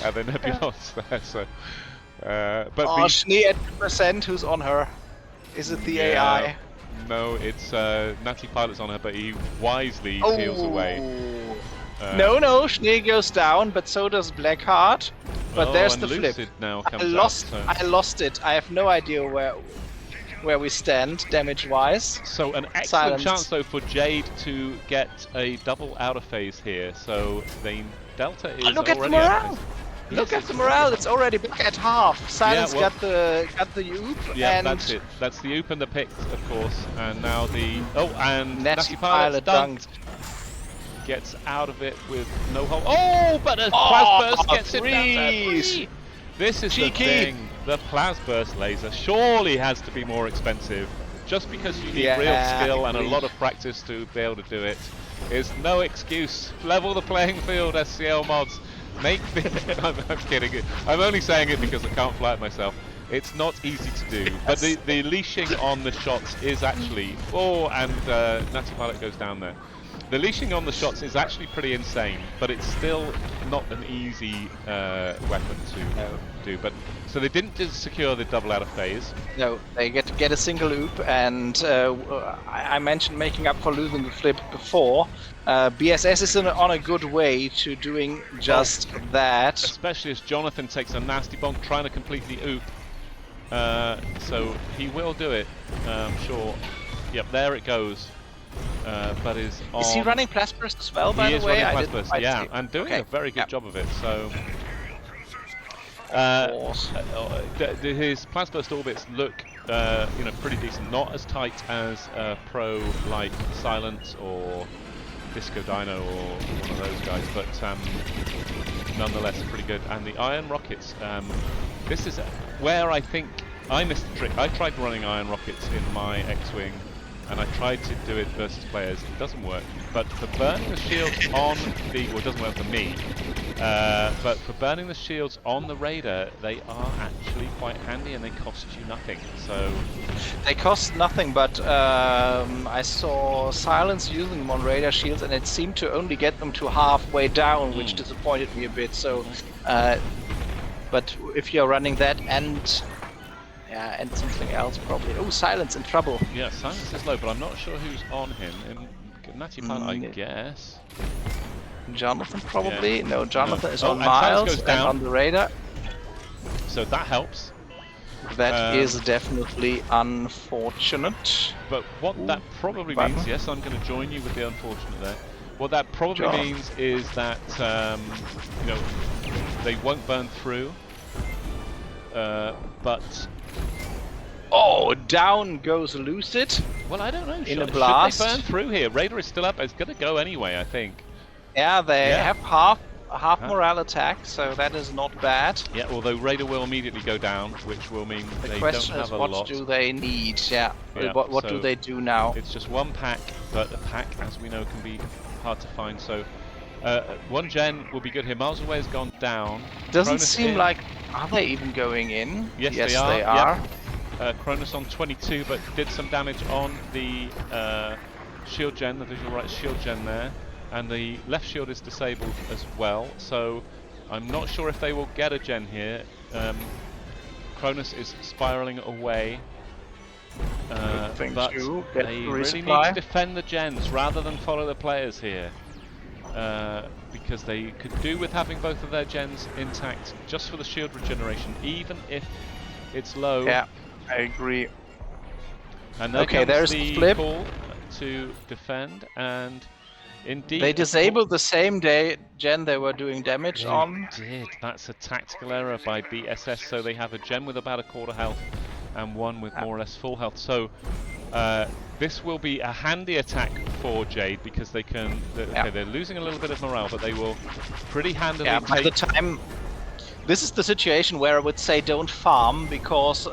B: at the Nebulos there. So, but
A: Oh, Schnee at 2%. Who's on her? Is it the AI?
B: No, it's Natty Pilot's on her, but he wisely peels away.
A: No, Schnee goes down, but so does Blackheart. But there's the flip.
B: Now comes
A: I lost it. I have no idea where we stand damage-wise.
B: So an excellent chance though for Jade to get a double out of phase here. So the Delta is
A: look
B: already
A: at the morale. Look at the morale. It's already back at half. Silence got the oop.
B: Yeah,
A: and
B: that's it. That's the oop and the pick, of course. And now the and
A: Natty Pilot dunked.
B: Gets out of it with no hole. Oh, but a Plasburst gets it down to 3. This is
A: cheeky.
B: The thing. The Plasburst laser surely has to be more expensive. Just because you need real skill and a lot of practice to be able to do it is no excuse. Level the playing field, SCL mods. Make the I'm kidding. I'm only saying it because I can't fly it myself. It's not easy to do, but the leashing on the shots is actually and Natty Pilot goes down there. The leashing on the shots is actually pretty insane, but it's still not an easy weapon to do. But so they didn't just secure the double out of phase.
A: No, they get a single oop, and I mentioned making up for losing the flip before. BSS is on a good way to doing just that.
B: Especially as Jonathan takes a nasty bonk trying to complete the oop. So he will do it, I'm sure. Yep, there it goes. But is
A: he running Plasburst as well, by the way?
B: He is running Plasburst, yeah, and doing a very good job of it. So his Plasburst orbits look, pretty decent. Not as tight as pro like Silence or Disco Dino or one of those guys, but nonetheless pretty good. And the iron rockets. This is where I think I missed the trick. I tried running iron rockets in my X-Wing. And I tried to do it versus players, it doesn't work. But for burning the shields on the, well, it doesn't work for me. But for burning the shields on the Raider, they are actually quite handy and they cost you nothing. So
A: they cost nothing, but I saw Silence using them on Raider shields, and it seemed to only get them to halfway down, which disappointed me a bit. So, but if you're running that and something else probably. Oh, Silence in trouble.
B: Yeah, Silence is low, but I'm not sure who's on him. Natty Pilot, I guess.
A: Jonathan probably. Yeah. No, Jonathan is on
B: and
A: Miles
B: goes down.
A: And on the Raider.
B: So that helps.
A: That is definitely unfortunate.
B: But what that probably means, yes, I'm going to join you with the unfortunate there. What that probably means is that they won't burn through. But
A: down goes Lucid.
B: Well, I don't know.
A: In a blast.
B: Should they burn through here? Raider is still up. It's going to go anyway, I think.
A: Yeah, they have half morale attack, so that is not bad.
B: Yeah, although Raider will immediately go down, which will mean they don't have a lot.
A: The question is, what do they need? Yeah. What do they do now?
B: It's just one pack, but a pack, as we know, can be hard to find. So one gen will be good here. Miles Away has gone down.
A: Doesn't seem like. Are they even going in?
B: Yes, they are. Yep. Cronus on 22, but did some damage on the shield gen, the visual right shield gen there, and the left shield is disabled as well. So I'm not sure if they will get a gen here. Cronus is spiraling away. But they really need to defend the gens rather than follow the players here. Because they could do with having both of their gens intact just for the shield regeneration, even if it's low.
A: Yeah, I agree.
B: And there's the flip call to defend, and indeed
A: they disabled the same gen they were doing damage on.
B: Did. That's a tactical error by BSS, so they have a gen with about a quarter health and one with more or less full health. So this will be a handy attack for Jade because they can. They're losing a little bit of morale, but they will pretty handily.
A: Yeah, by the time. This is the situation where I would say don't farm, because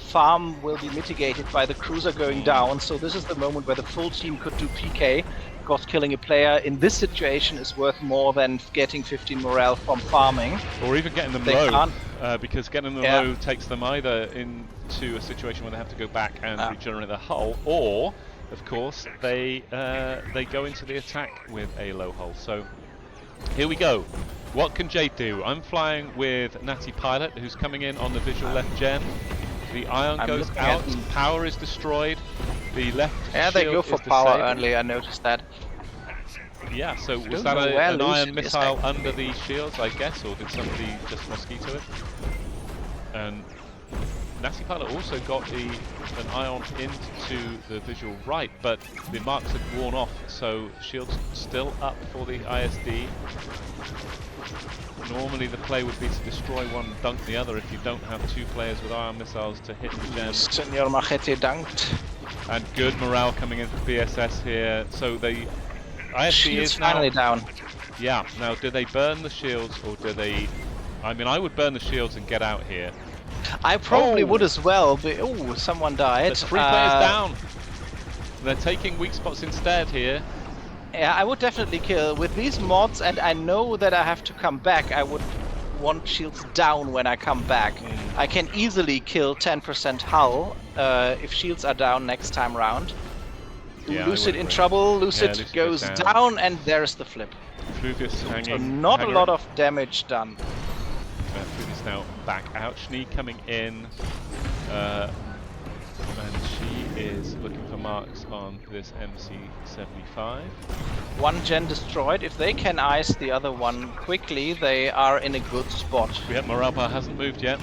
A: farm will be mitigated by the cruiser going down. So this is the moment where the full team could do PK, course, killing a player in this situation is worth more than getting 15 morale from farming.
B: Or even getting them
A: They
B: low,
A: can't.
B: because getting them low takes them either into a situation where they have to go back and regenerate their hull, or, of course, they go into the attack with a low hull. So here we go. What can Jade do? I'm flying with Natty Pilot, who's coming in on the visual left gen. The ion goes out, power is destroyed. The left shield
A: they go for
B: is
A: power
B: disabled.
A: only, I noticed that.
B: Yeah, so was that an ion missile under the shields, I guess, or did somebody just mosquito it? And Natty Pilot also got an ion into the visual right, but the marks had worn off, so shields still up for the ISD. Normally the play would be to destroy one and dunk the other if you don't have two players with ion missiles to hit the gem.
A: Senor Machete dunked.
B: And good morale coming in for BSS here. So the ISD is now
A: finally down.
B: Yeah, now do they burn the shields or do they... I mean, I would burn the shields and get out here.
A: I probably would as well, but oh, someone died.
B: There's 3 players down. They're taking weak spots instead here.
A: Yeah, I would definitely kill. With these mods, and I know that I have to come back, I would want shields down when I come back. I can easily kill 10% hull if shields are down next time round.
B: Yeah,
A: Lucid in trouble, Lucid
B: Lucid
A: goes down, and there's the flip.
B: Flugus hanging.
A: So not a lot of damage done.
B: Flugus now back out. Schnee coming in. And she is looking for marks on this MC-75.
A: One gen destroyed. If they can ice the other one quickly, they are in a good spot.
B: Yeah, morale bar hasn't moved yet.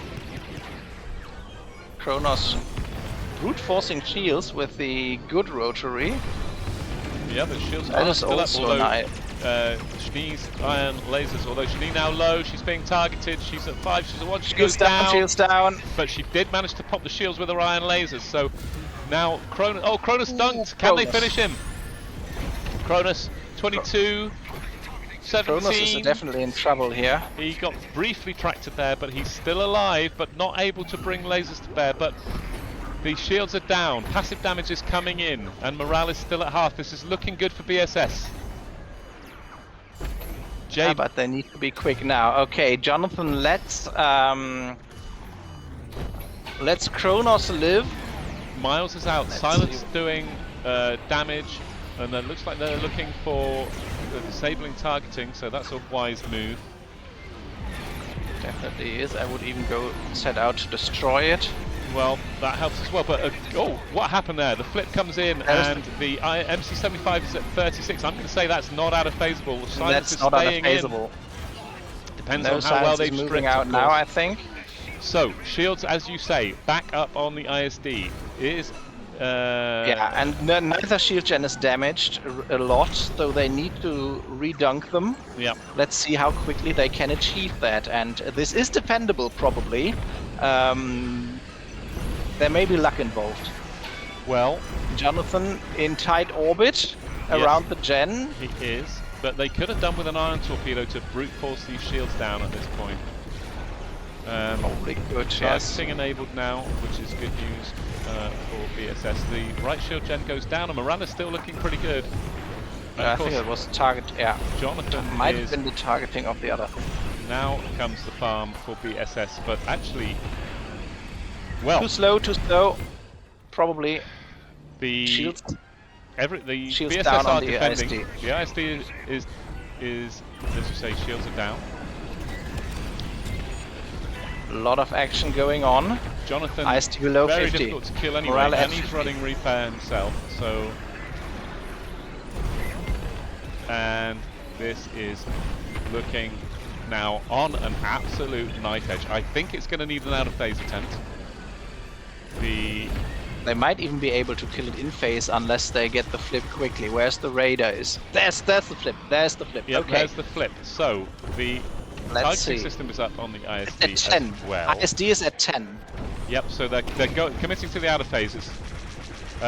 A: Kronos brute forcing shields with the good rotary.
B: Yeah, the shields
A: That
B: are
A: is
B: still up,
A: also
B: although
A: nice.
B: Schnee's iron lasers, although Schnee now low, she's being targeted, she's at 5, she's at 1, she goes
A: Shields down, shields down.
B: But she did manage to pop the shields with her iron lasers, so now Crone, oh, Cronus dunked, can they finish him? Cronus, 22, 17.
A: Kronos is definitely in trouble here.
B: He got briefly tracted there, but he's still alive, but not able to bring lasers to bear, but the shields are down, passive damage is coming in, and morale is still at half. This is looking good for BSS. Jade.
A: Yeah, but they need to be quick now. Okay, Jonathan, let's Kronos live.
B: Miles is out. Silence doing damage, and it looks like they're looking for disabling targeting, so that's a wise move.
A: Definitely is. I would even go set out to destroy it.
B: Well, that helps as well, but oh, what happened there? The flip comes in, and the MC-75 is at 36. I'm going to say that's not out of phasable. Silence is staying in. Depends on how well they've
A: moving out now, I think.
B: So, shields, as you say, back up on the ISD is...
A: yeah, and neither shield gen is damaged a lot, so they need to redunk them.
B: Yeah.
A: Let's see how quickly they can achieve that, and this is defendable, probably. There may be luck involved.
B: Well,
A: Jonathan in tight orbit around the gen.
B: He is, but they could have done with an iron torpedo to brute force these shields down at this point.
A: Probably good, yes.
B: Targeting enabled now, which is good news for BSS. The right shield gen goes down, and Morales still looking pretty good.
A: I think it was target. Yeah,
B: Jonathan
A: might have been the targeting of the other.
B: Now comes the farm for BSS, but actually. Well,
A: too slow. Probably
B: the
A: shields.
B: The
A: shields
B: BSS
A: down
B: are
A: on the
B: defending.
A: ISD.
B: The ISD is as you say, shields are down.
A: A lot of action going on.
B: Jonathan,
A: ISD below
B: very
A: 50.
B: difficult to kill anyway,
A: Morale
B: and he's
A: 50.
B: running repair himself. So, and this is looking now on an absolute knife edge. I think it's going to need an out of phase attempt.
A: They might even be able to kill it in phase unless they get the flip quickly. Where's the radar is? There's the flip. There's the flip.
B: Yep,
A: okay.
B: There's the flip. So the targeting system is up on the ISD
A: at 10.
B: as well.
A: ISD is at 10.
B: Yep. So they're committing to the outer phases.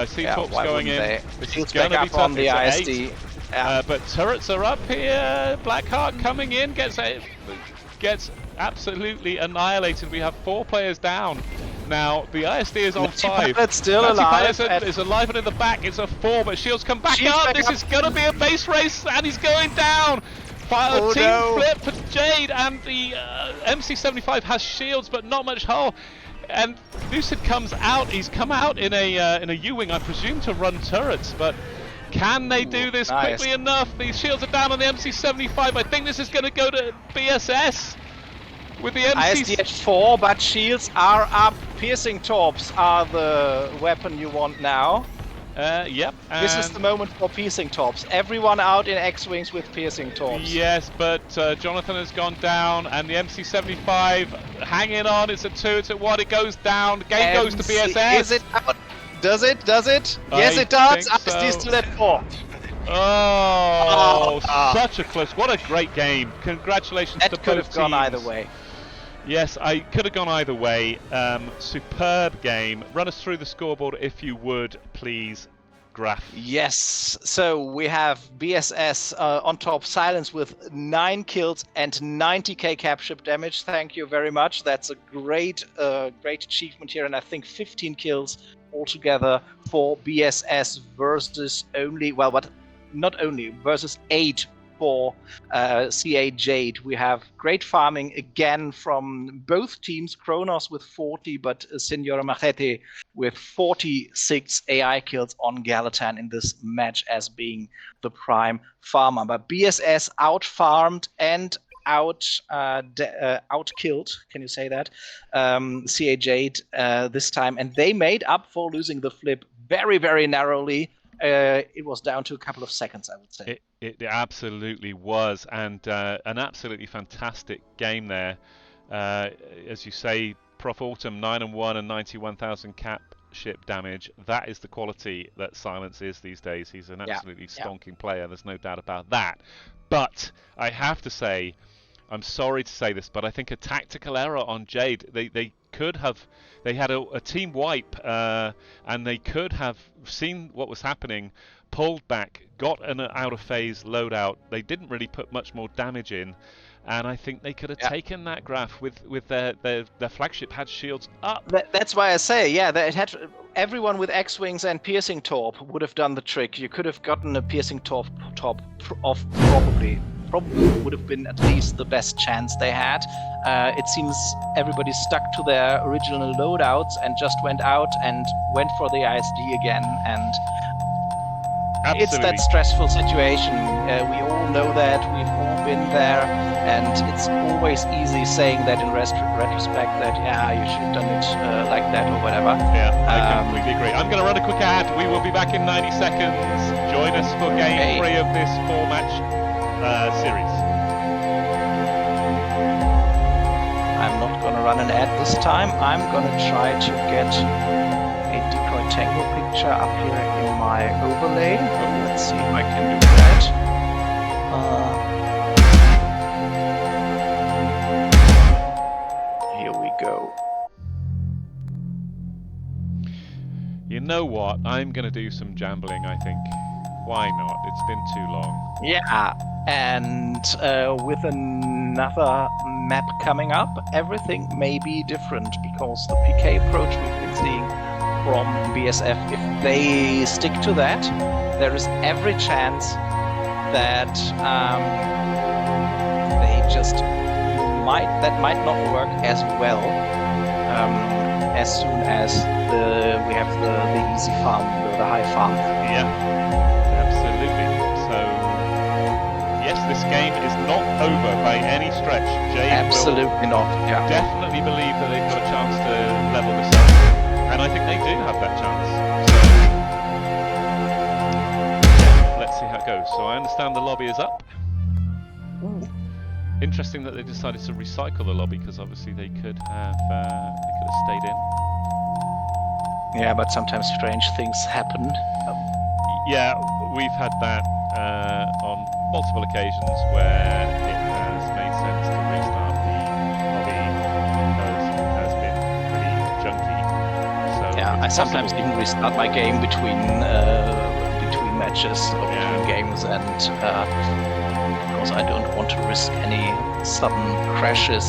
B: Sea-Torp's
A: why
B: going in.
A: they?
B: This
A: Shields
B: is going
A: back
B: to be
A: up
B: tough.
A: on the
B: It's
A: ISD.
B: at 8. But turrets are up here. Blackheart coming in gets absolutely annihilated. We have 4 players down. Now, the ISD is on 5.
A: Pilot's still alive.
B: Is alive and in the back. It's a 4, but Shields come back
A: Shields
B: up.
A: back
B: This
A: up.
B: is going to be a base race, and he's going down.
A: Oh,
B: Team
A: no.
B: flip for Jade, and the MC75 has shields, but not much hull. And Lucid comes out. He's come out in a U-wing, I presume, to run turrets, but can they do this quickly enough? These shields are down on the MC75. I think this is going to go to BSS. With the
A: ISD at 4, but shields are up. Piercing torps are the weapon you want now.
B: Yep.
A: This is the moment for piercing torps. Everyone out in X-wings with piercing torps.
B: Yes, but Jonathan has gone down, and the MC75 hanging on. It's a 2, it's a 1. It goes down. The game goes to BSS.
A: Is it out? Does it? Does it? Yes, it does. ISD still at 4.
B: Oh, such a close. What a great game. Congratulations to both teams.
A: That could have gone either way.
B: Yes, I could have gone either way. Superb game. Run us through the scoreboard if you would, please, Graf.
A: Yes, so we have BSS on top, Silence with 9 kills and 90k capship damage. Thank you very much. That's a great achievement here, and I think 15 kills altogether for BSS versus versus 8 for CA Jade. We have great farming again from both teams. Kronos with 40, but Senora Machete with 46 AI kills on Gallatin in this match as being the prime farmer. But BSS out-farmed and out-killed, can you say that? CA Jade this time, and they made up for losing the flip very, very narrowly. It was down to a couple of seconds, I would say.
B: It absolutely was, and an absolutely fantastic game there. As you say, Prof Autumn 9-1 and 91,000 cap ship damage. That is the quality that Silence is these days. He's an absolutely stonking player. There's no doubt about that. But I have to say, I'm sorry to say this, but I think a tactical error on Jade. They had a team wipe, and they could have seen what was happening, pulled back, got an out of phase loadout. They didn't really put much more damage in, and I think they could have taken that Graph with their flagship had shields up.
A: That's why I say, it had everyone with X-wings and piercing torp would have done the trick. You could have gotten a piercing torp off probably would have been at least the best chance they had. It seems everybody stuck to their original loadouts and just went out and went for the ISD again, and it's that stressful situation. We all know that, we've all been there, and it's always easy saying that in retrospect that you should have done it like that or whatever.
B: Yeah, I completely agree. I'm going to run a quick ad. We will be back in 90 seconds. Join us for game 3 of this 4-match series.
A: I'm not gonna run an ad this time. I'm gonna try to get a decoy tango picture up here in my overlay. Let's see if I can do that. Here we go.
B: You know what? I'm gonna do some jambling, I think. Why not? It's been too long.
A: Yeah, and with another map coming up, everything may be different, because the PK approach we've been seeing from BSF, if they stick to that, there is every chance that that might not work as well as soon as we have the easy farm, the high farm.
B: Yeah. This game is not over by any stretch. Jade
A: absolutely not. Yeah.
B: Definitely believe that they've got a chance to level this up, and I think they do have that chance. So let's see how it goes. So I understand the lobby is up.
A: Ooh.
B: Interesting that they decided to recycle the lobby, because obviously they could have stayed in.
A: Yeah, but sometimes strange things happen.
B: Yeah, we've had that on multiple occasions where it has made sense to restart the lobby because it has been pretty junky. So
A: yeah, I sometimes even restart my game between matches or between games, and because I don't want to risk any sudden crashes.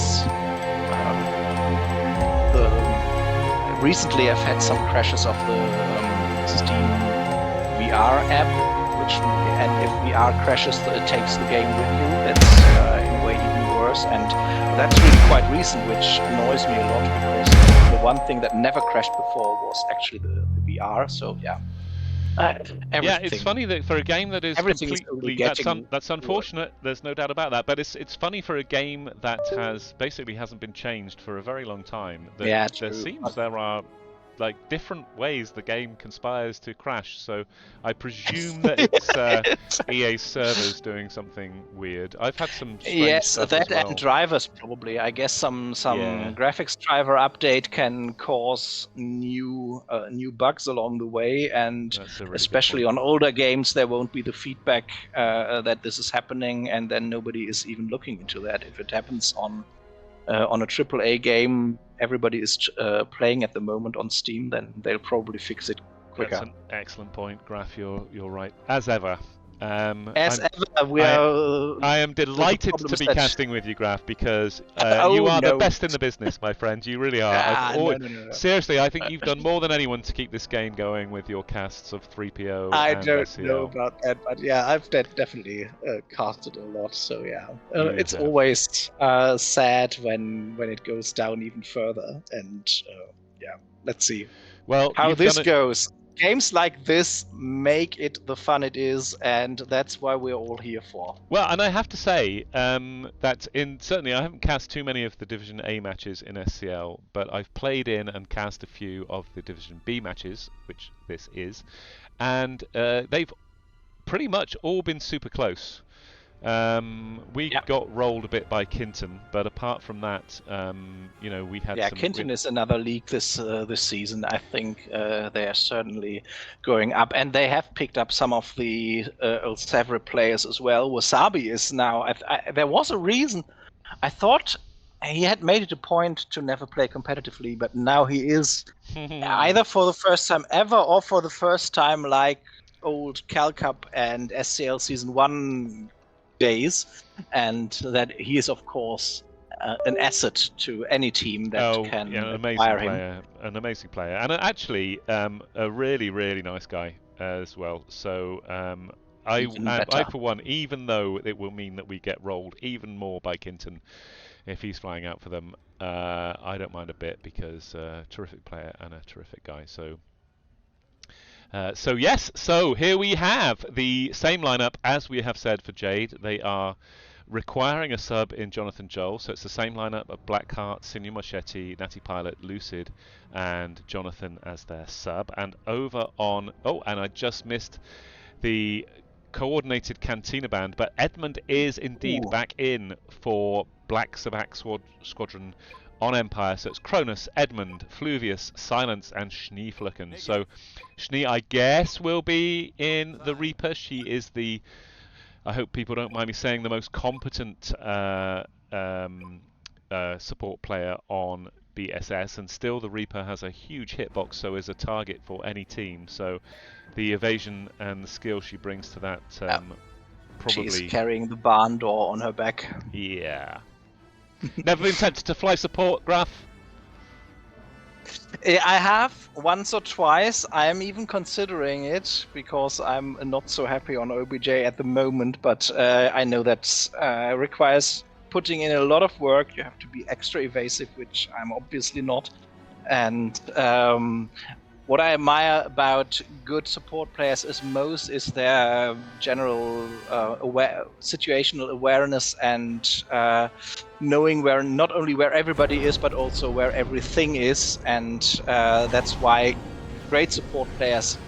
A: recently I've had some crashes of the Steam VR app, and if VR crashes, it takes the game with you. That's in a way even worse, and that's really quite recent, which annoys me a lot because the one thing that never crashed before was actually the VR. So yeah.
B: Yeah, it's funny that for a game that is completely that's unfortunate. There's no doubt about that. But it's funny for a game that hasn't been changed for a very long time. That there seems there are like different ways the game conspires to crash. So I presume that it's EA's servers doing something weird. I've had some strange stuff as well.
A: And drivers probably. I guess some graphics driver update can cause new bugs along the way, and really especially on older games there won't be the feedback that this is happening, and then nobody is even looking into that. If it happens on a AAA game everybody is playing at the moment on Steam, then they'll probably fix it quicker.
B: That's an excellent point, Graf. You're right, as ever.
A: I
B: am delighted to be casting with you, Graf, because you are the best in the business, my friend. You really are.
A: No.
B: Seriously, I think you've done more than anyone to keep this game going with your casts of 3PO
A: I
B: and
A: don't
B: SCL.
A: know about that, but yeah, I've definitely casted a lot, so yeah. It's always sad when it goes down even further, and yeah, let's see how this goes. Games like this make it the fun it is, and that's why we're all here for.
B: Well, and I have to say that certainly I haven't cast too many of the Division A matches in SCL, but I've played in and cast a few of the Division B matches, which this is, and they've pretty much all been super close. We got rolled a bit by Kinton, but apart from that, we had some...
A: Kinton is another league this season. I think they are certainly going up, and they have picked up some of the old Savre players as well. Wasabi is now... there was a reason. I thought he had made it a point to never play competitively, but now he is either for the first time ever or for the first time like old Cal Cup and SCL Season 1 days, and that he is of course an asset to any team that can acquire him.
B: An amazing player, and actually a really, really nice guy as well. So I for one, even though it will mean that we get rolled even more by Kinton if he's flying out for them, I don't mind a bit, because terrific player and a terrific guy. So here we have the same lineup as we have said for Jade. They are requiring a sub in Jonathan Joel, so it's the same lineup of Blackheart, Sinew Machete, Natty Pilot, Lucid, and Jonathan as their sub. And over on... and I just missed the coordinated Cantina band, but Edmund is indeed back in for Black Sabak Squadron on Empire, so it's Cronus, Edmund, Fluvius, Silence, and Schneeflucken. So Schnee, I guess, will be in the Reaper. She is the, I hope people don't mind me saying, the most competent support player on BSS, and still the Reaper has a huge hitbox, so is a target for any team. So the evasion and the skill she brings to that probably...
A: She's carrying the barn door on her back.
B: Yeah. Never been tempted to fly support, Graf?
A: I have once or twice. I am even considering it because I'm not so happy on OBJ at the moment, but I know that requires putting in a lot of work. You have to be extra evasive, which I'm obviously not. And what I admire about good support players is their general situational awareness and knowing not only where everybody is, but also where everything is. And that's why great support players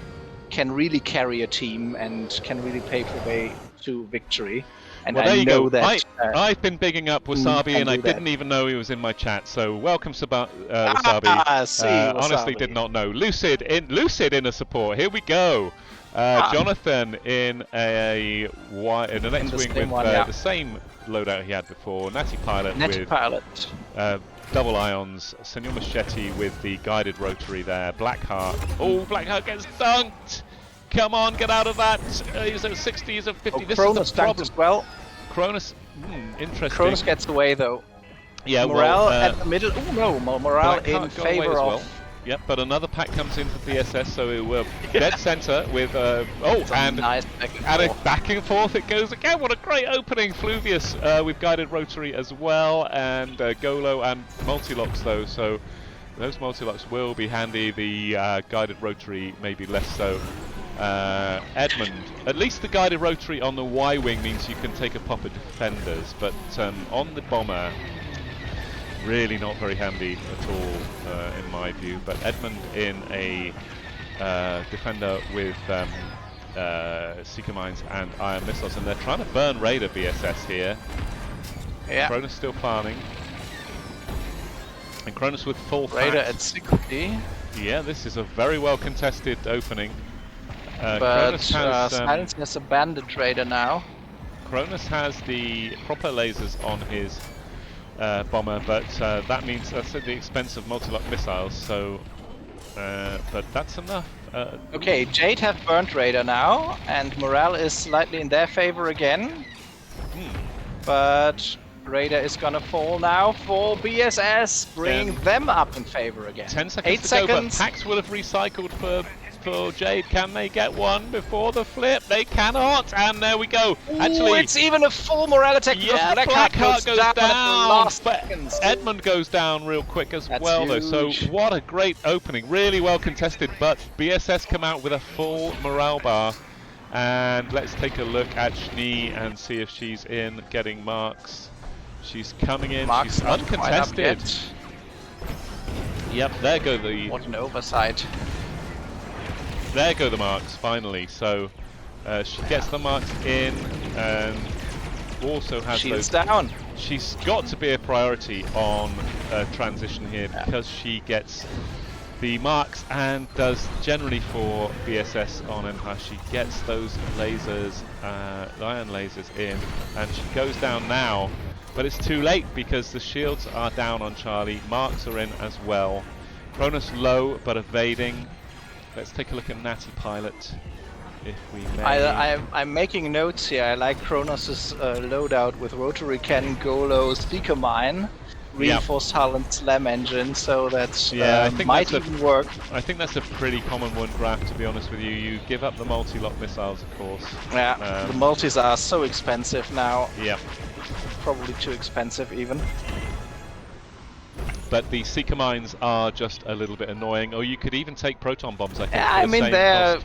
A: can really carry a team and can really pave the way to victory. And
B: well, there you go.
A: That
B: I've been bigging up Wasabi, and I didn't even know he was in my chat. So welcome, Wasabi. Honestly, did not know. Lucid in a support. Here we go. Jonathan in an X-wing with the same loadout he had before. Natty Pilot with double ions. Sinew Machete with the guided rotary there. Blackheart. Oh, Blackheart gets dunked. Come on, get out of that. He's at 60, he's at 50. This
A: Cronus
B: is the problem.
A: As well.
B: Cronus, interesting.
A: Cronus gets away though.
B: Yeah,
A: Morale at the middle. Oh no, morale in favor of
B: Yep, but another pack comes in for BSS, so we're dead center with and
A: nice
B: back and forth it goes again. What a great opening, Fluvius with guided rotary as well, and Golo and multi-locks though. So those multi-locks will be handy. The guided rotary maybe less so. Edmund, at least the guided rotary on the Y-wing means you can take a pop at defenders, but on the bomber, really not very handy at all in my view. But Edmund in a defender with Seeker Mines and Iron Missiles, and they're trying to burn Raider BSS here.
A: Yeah.
B: Cronus still farming. And Cronus with full
A: Raider
B: facts.
A: at 60.
B: Yeah, this is a very well contested opening.
A: But Silence has abandoned Raider now.
B: Cronus has the proper lasers on his bomber, but that means that's at the expense of multi-lock missiles, so but that's enough.
A: Okay, Jade have burnt Raider now, and morale is slightly in their favor again. But Raider is gonna fall now for BSS, bring them up in favor again.
B: 10 seconds
A: 8
B: to
A: seconds.
B: go, but packs will have recycled for Jade. Can they get one before the flip? They cannot, and there we go. Actually,
A: it's even a full morale attack.
B: yeah,
A: Blackheart goes down at the last
B: but
A: seconds.
B: Edmund goes down real quick as
A: That's
B: well, though. So
A: huge.
B: what a great opening, really well contested. But BSS come out with a full morale bar, and let's take a look at Schnee and see if she's in getting marks. She's coming in.
A: Marks
B: she's
A: not quite up
B: uncontested.
A: yet.
B: Yep, there go the.
A: What an oversight.
B: There go the marks, finally. So she gets the marks in, and also has
A: Shields
B: those.
A: down.
B: She's got to be a priority on transition here because she gets the marks and does generally for BSS on Empire. She gets those lasers, iron lasers in, and she goes down now. But it's too late because the shields are down on Charlie. Marks are in as well. Cronus low but evading. Let's take a look at Natty Pilot, if we may.
A: I'm making notes here. I like Kronos' loadout with rotary cannon, Golo, Seeker Mine, reinforced hull and slam engine, so that's
B: I think
A: might
B: that's
A: even work.
B: I think that's a pretty common one, Graf, to be honest with you. You give up the multi-lock missiles, of course.
A: Yeah, the multis are so expensive now.
B: Yeah.
A: Probably too expensive even.
B: But the Seeker Mines are just a little bit annoying, or you could even take proton bombs, I think.
A: Yeah, I mean
B: they're...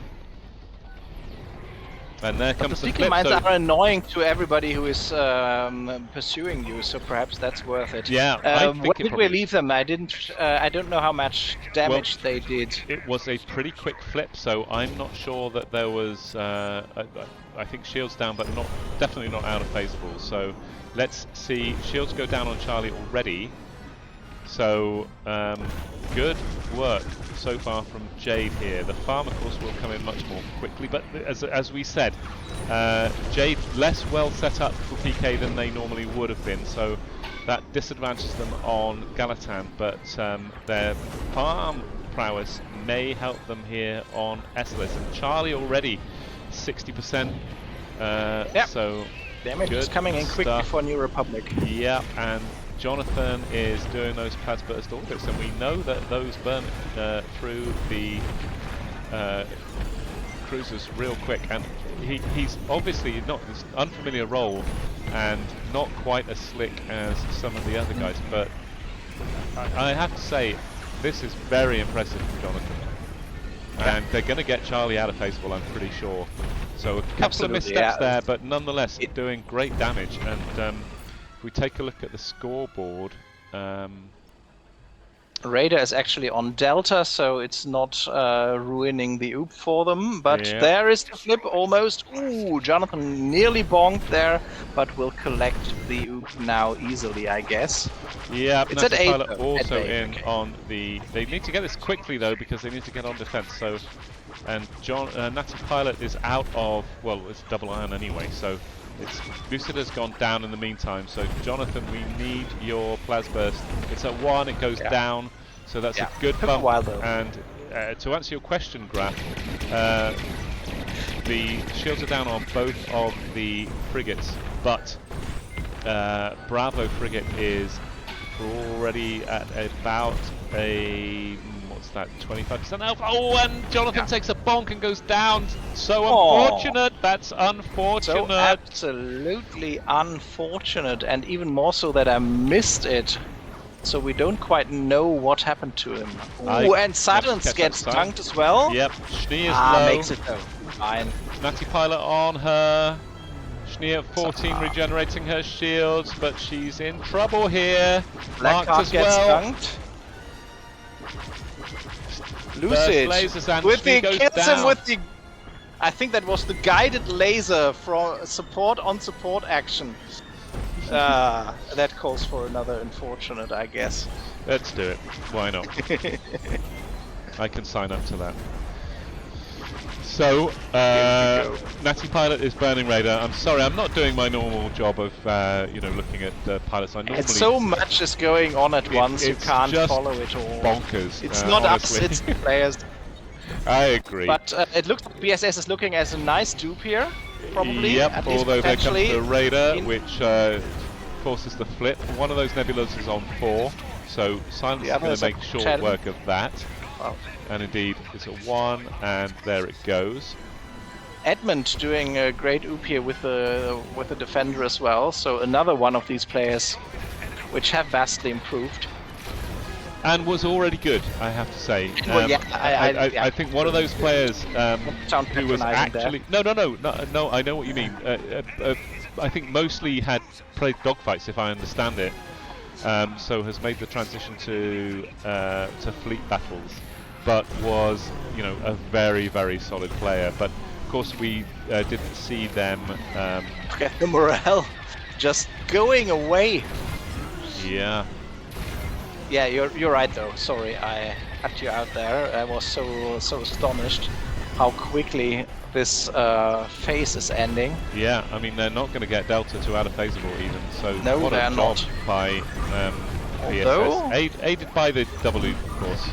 B: And there comes
A: the
B: the
A: Seeker
B: flip.
A: Mines
B: So
A: are annoying to everybody who is pursuing you, so perhaps that's worth it.
B: yeah, I think
A: what
B: it
A: did
B: probably
A: we leave them? I don't know how much damage they did.
B: It was a pretty quick flip, so I'm not sure that there was. I think shields down, but definitely not out of phaseable. So let's see. Shields go down on Charlie already. So good work so far from Jade here. The farm, of course, will come in much more quickly, but as we said, Jade less well set up for PK than they normally would have been, so that disadvantages them on Galatan, but their farm prowess may help them here on SLS. And Charlie already 60%, so
A: damage is coming in quickly for New Republic.
B: Yeah, and Jonathan is doing those Plasburst orbits, and we know that those burn through the cruisers real quick, and he's obviously not this unfamiliar role and not quite as slick as some of the other guys, but I have to say this is very impressive from Jonathan, and they're going to get Charlie out of Phaseable, I'm pretty sure. So a couple of missteps there, but nonetheless doing great damage. And if we take a look at the scoreboard,
A: Raider is actually on Delta, so it's not ruining the oop for them. But there is the flip almost. Ooh, Jonathan nearly bonked there, but will collect the oop now easily, I guess.
B: Yeah,
A: it's at 8.
B: Pilot also in on the. They need to get this quickly though, because they need to get on defense. So, and Natty Pilot is out of. Well, it's double iron anyway, so. Lucid has gone down in the meantime, so Jonathan, we need your Plasburst. It's at 1, it goes down, so that's a good bump. And to answer your question, Graf, the shields are down on both of the frigates, but Bravo frigate is already at about a what's that, 25% health. Oh, and Jonathan takes a bonk and goes down. So
A: Aw.
B: unfortunate. That's unfortunate.
A: So absolutely unfortunate, and even more so that I missed it. So we don't quite know what happened to him. Ooh, and Silence gets dunked as well.
B: Yep, Schnee is low.
A: Makes it though. Fine.
B: Natty Pilot on her. Schnee at 14 regenerating her shields, but she's in trouble here. Marked
A: Blackheart
B: as
A: gets
B: well.
A: dunked. Lucid
B: with
A: the kills him with the. I think that was the guided laser from support on support action. That calls for another unfortunate, I guess.
B: Let's do it. Why not? I can sign up to that. So, Natty Pilot is burning radar. I'm sorry, I'm not doing my normal job of, you know, looking at pilots. I normally.
A: It's so much is going on at once, you can't
B: just
A: follow it all.
B: Bonkers.
A: It's not
B: honestly.
A: us, it's the players.
B: I agree.
A: But it looks like BSS is looking as a nice dupe here, probably.
B: Yep,
A: at least
B: although there comes the radar,
A: in...
B: which forces the flip. One of those nebulas is on 4, so Silence is going to make short work of that.
A: Oh.
B: And indeed, it's a 1, and there it goes.
A: Edmund doing a great oop here with the defender as well. So another one of these players, which have vastly improved.
B: And was already good, I have to say.
A: Well, yeah,
B: I think one of those players who was actually no, I know what you mean. I think mostly had played dogfights, if I understand it. So has made the transition to fleet battles, but was, you know, a very, very solid player. But of course we didn't see them.
A: Look at the morale, just going away.
B: Yeah.
A: Yeah, you're right though. Sorry, I cut you out there. I was so astonished how quickly this phase is ending.
B: Yeah, I mean they're not going to get Delta to out of phaseable even. So
A: no,
B: what
A: they're
B: a job
A: not.
B: By
A: Although,
B: BSS, aided by the double loop, of course.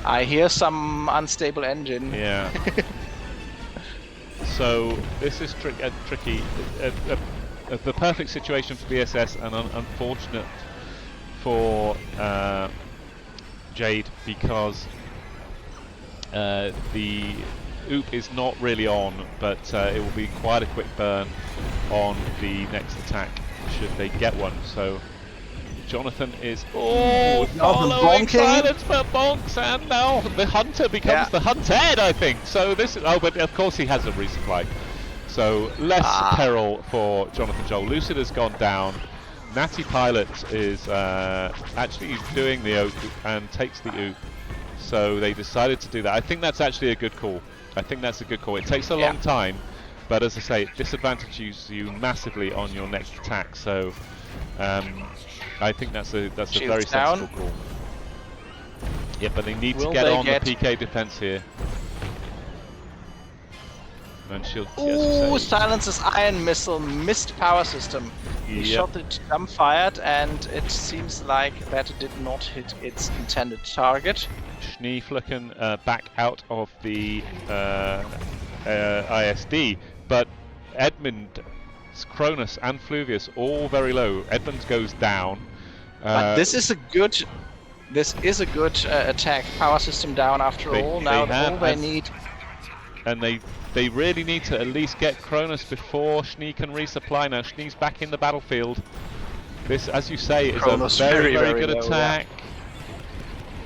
A: I hear some unstable engine.
B: Yeah. So this is tricky. The perfect situation for BSS, and unfortunate for Jade, because the oop is not really on, but it will be quite a quick burn on the next attack should they get one. So Jonathan is following Silence for bonks, and now the hunter becomes the hunted, I think. So this is, but of course he has a resupply. So less peril for Jonathan Joel. Lucid has gone down. Natty Pilot is actually doing the oop and takes the oop. So they decided to do that. I think that's actually a good call. I think that's a good call. It takes a long time, but as I say, it disadvantages you massively on your next attack. So I think that's a very sensible call. Yeah, but they need to get on the PK defense here. And shield.
A: Ooh, Silence's iron missile missed power system. He shot it jump-fired, and it seems like that it did not hit its intended target.
B: Schneeflicken back out of the ISD, but Edmund, Cronus, and Fluvius all very low. Edmund goes down.
A: But this is a good attack. Power system down after all. Now all they need.
B: And they really need to at least get Cronus before Schnee can resupply. Now Schnee's back in the battlefield. This, as you say, is
A: Cronus
B: a very,
A: very
B: good
A: low,
B: attack.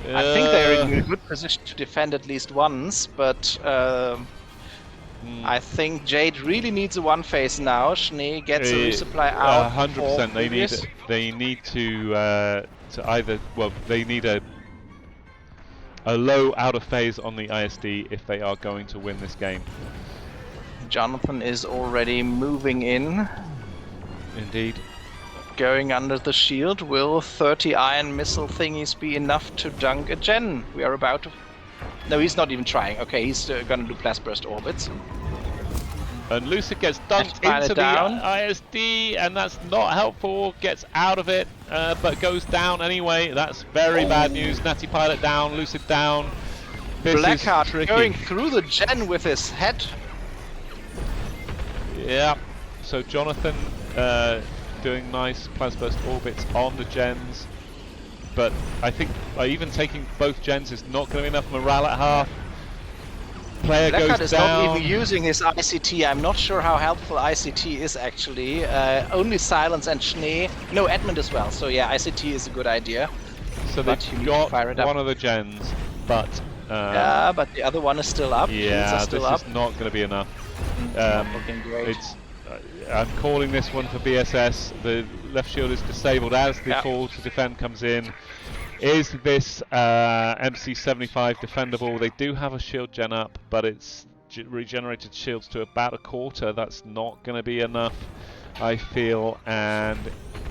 A: Yeah. I think they're in a good position to defend at least once, but I think Jade really needs a one phase now. Schnee gets a resupply out.
B: 100%. They need to either, well, they need a low out of phase on the ISD if they are going to win this game.
A: Jonathan is already moving in.
B: Indeed.
A: Going under the shield. Will 30 iron missile thingies be enough to dunk a gen? We are about to... No, he's not even trying. Okay, he's gonna do blast burst orbits.
B: And Lucid gets dunked into the ISD, and that's not helpful. Gets out of it, but goes down anyway. That's very bad news. Natty Pilot down, Lucid down.
A: Blackheart going through the gen with his head.
B: Yeah. So Jonathan doing nice blast burst orbits on the gens. but I think even taking both gens is not going to be enough morale at half. Player
A: Blackheart
B: goes
A: is
B: down.
A: not even using his ICT. I'm not sure how helpful ICT is actually. Only Silence and Schnee. No, Edmund as well. So yeah, ICT is a good idea.
B: So
A: But
B: they've
A: you need
B: got
A: to fire it up.
B: one of the gens, but
A: yeah, but the other one is still up. Shields
B: yeah,
A: are still
B: this
A: up.
B: is not going to be enough.
A: Not looking great.
B: It's I'm calling this one for BSS. The left shield is disabled as the call to defend comes in. Is this MC75 defendable? They do have a shield gen up, but it's regenerated shields to about a quarter. That's not going to be enough, I feel, and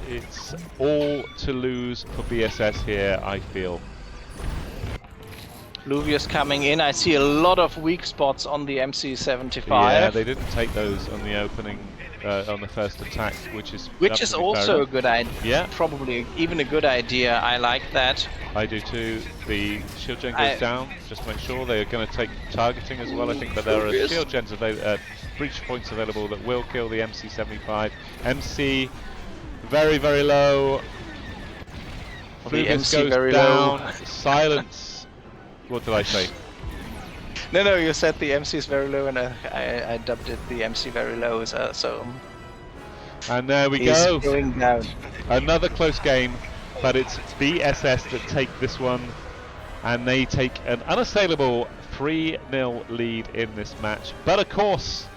B: it's all to lose for BSS here, I feel.
A: Luvius coming in. I see a lot of weak spots on the MC75.
B: Yeah, they didn't take those on the opening, on the first attack, which is
A: also a good idea.
B: Yeah,
A: probably even a good idea. I like that.
B: I do too. The shield gen goes down. Just to make sure they are going to take targeting as well. I think, but there are shield gens breach points available that will kill the MC75. MC very very low.
A: The MC
B: goes
A: very
B: down.
A: low.
B: Silence. What did I say?
A: No, you said the MC is very low, and I dubbed it the MC very low. So.
B: And there we
A: he's
B: go.
A: Going down.
B: Another close game, but it's BSS that take this one, and they take an unassailable 3-0 lead in this match. But of course,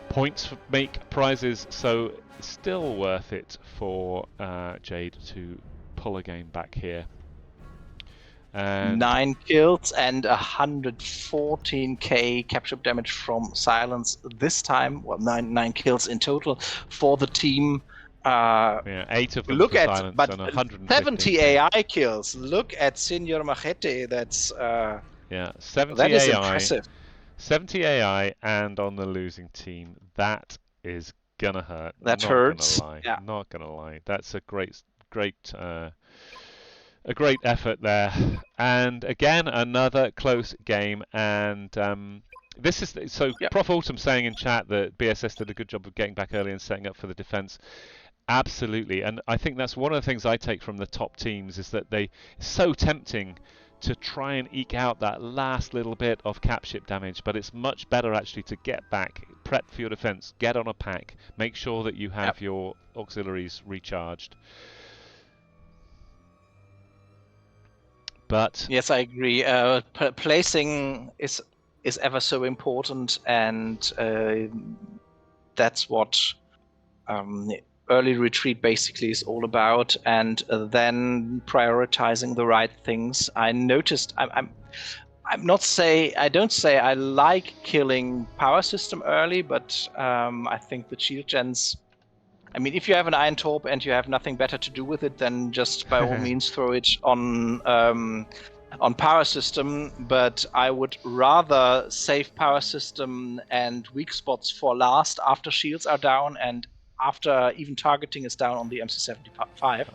B: points make prizes, so still worth it for Jade to pull a game back here. And
A: 9 kills and 114k capture damage from Silence this time. Well, 9 kills in total for the team.
B: Yeah, 8 of them
A: look
B: for
A: at
B: Silence,
A: but
B: and 150.
A: 70 AI kills. Look at Senor Machete. That's
B: yeah, 70
A: that
B: AI.
A: is impressive.
B: 70 AI and on the losing team. That is gonna hurt.
A: That
B: not
A: hurts.
B: Gonna lie.
A: Yeah.
B: Not gonna lie. That's a great effort there. And again, another close game. And this is so.
A: Yep.
B: Prof Autumn saying in chat that BSS did a good job of getting back early and setting up for the defense. Absolutely, and I think that's one of the things I take from the top teams is that it's so tempting to try and eke out that last little bit of cap ship damage, but it's much better actually to get back, prep for your defense, get on a pack, make sure that you have your auxiliaries recharged. But
A: yes, I agree. Placing is ever so important, and that's what early retreat basically is all about. And then prioritizing the right things. I noticed. I don't say I like killing power system early, but I think the shield gens. I mean, if you have an Iron Torp and you have nothing better to do with it, then just by all means throw it on power system. But I would rather save power system and weak spots for last after shields are down and after even targeting is down on the MC75.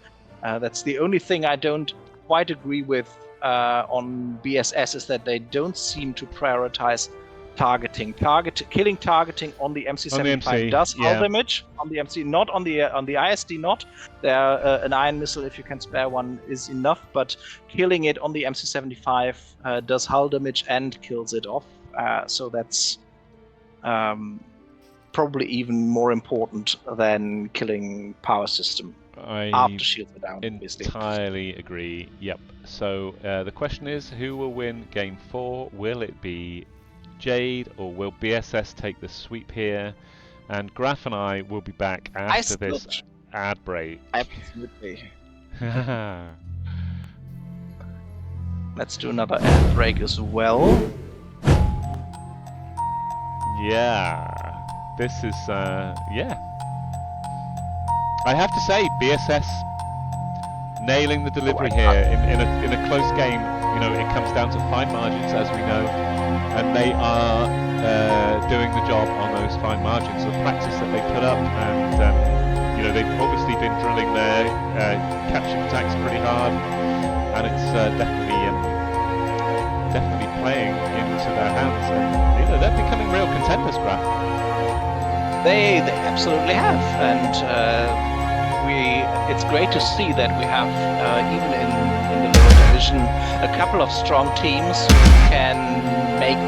A: That's the only thing I don't quite agree with on BSS, is that they don't seem to prioritize targeting. Killing targeting on the MC75 does hull damage. On the MC, not on the ISD. Not there. An iron missile, if you can spare one, is enough. But killing it on the MC75 does hull damage and kills it off. So that's probably even more important than killing power system after shields are down.
B: Entirely agree. Yep. So the question is, who will win Game 4? Will it be Jade, or will BSS take the sweep here? And Graf and I will be back after this ad break.
A: Absolutely. Let's do another ad break as well.
B: Yeah, this is yeah. I have to say, BSS nailing the delivery here in a close game. You know, it comes down to fine margins, as we know. And they are doing the job on those fine margins. The practice that they put up, and you know, they've obviously been drilling their capture attacks pretty hard, and it's definitely playing into their hands. And you know, they're becoming real contenders, Graf.
A: They absolutely have, and we it's great to see that we have, even in the lower division, a couple of strong teams who can make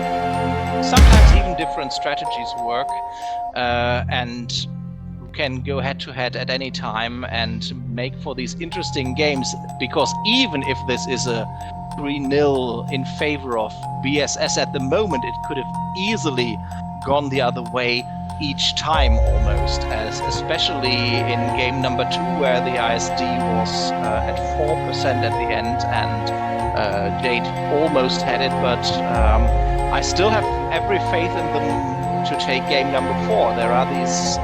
A: sometimes even different strategies work, and who can go head-to-head at any time and make for these interesting games. Because even if this is a 3-0 in favor of BSS at the moment, it could have easily gone the other way each time almost, especially in game number 2 where the ISD was at 4% at the end and Jade almost had it, but I still have every faith in them to take game number 4. There are these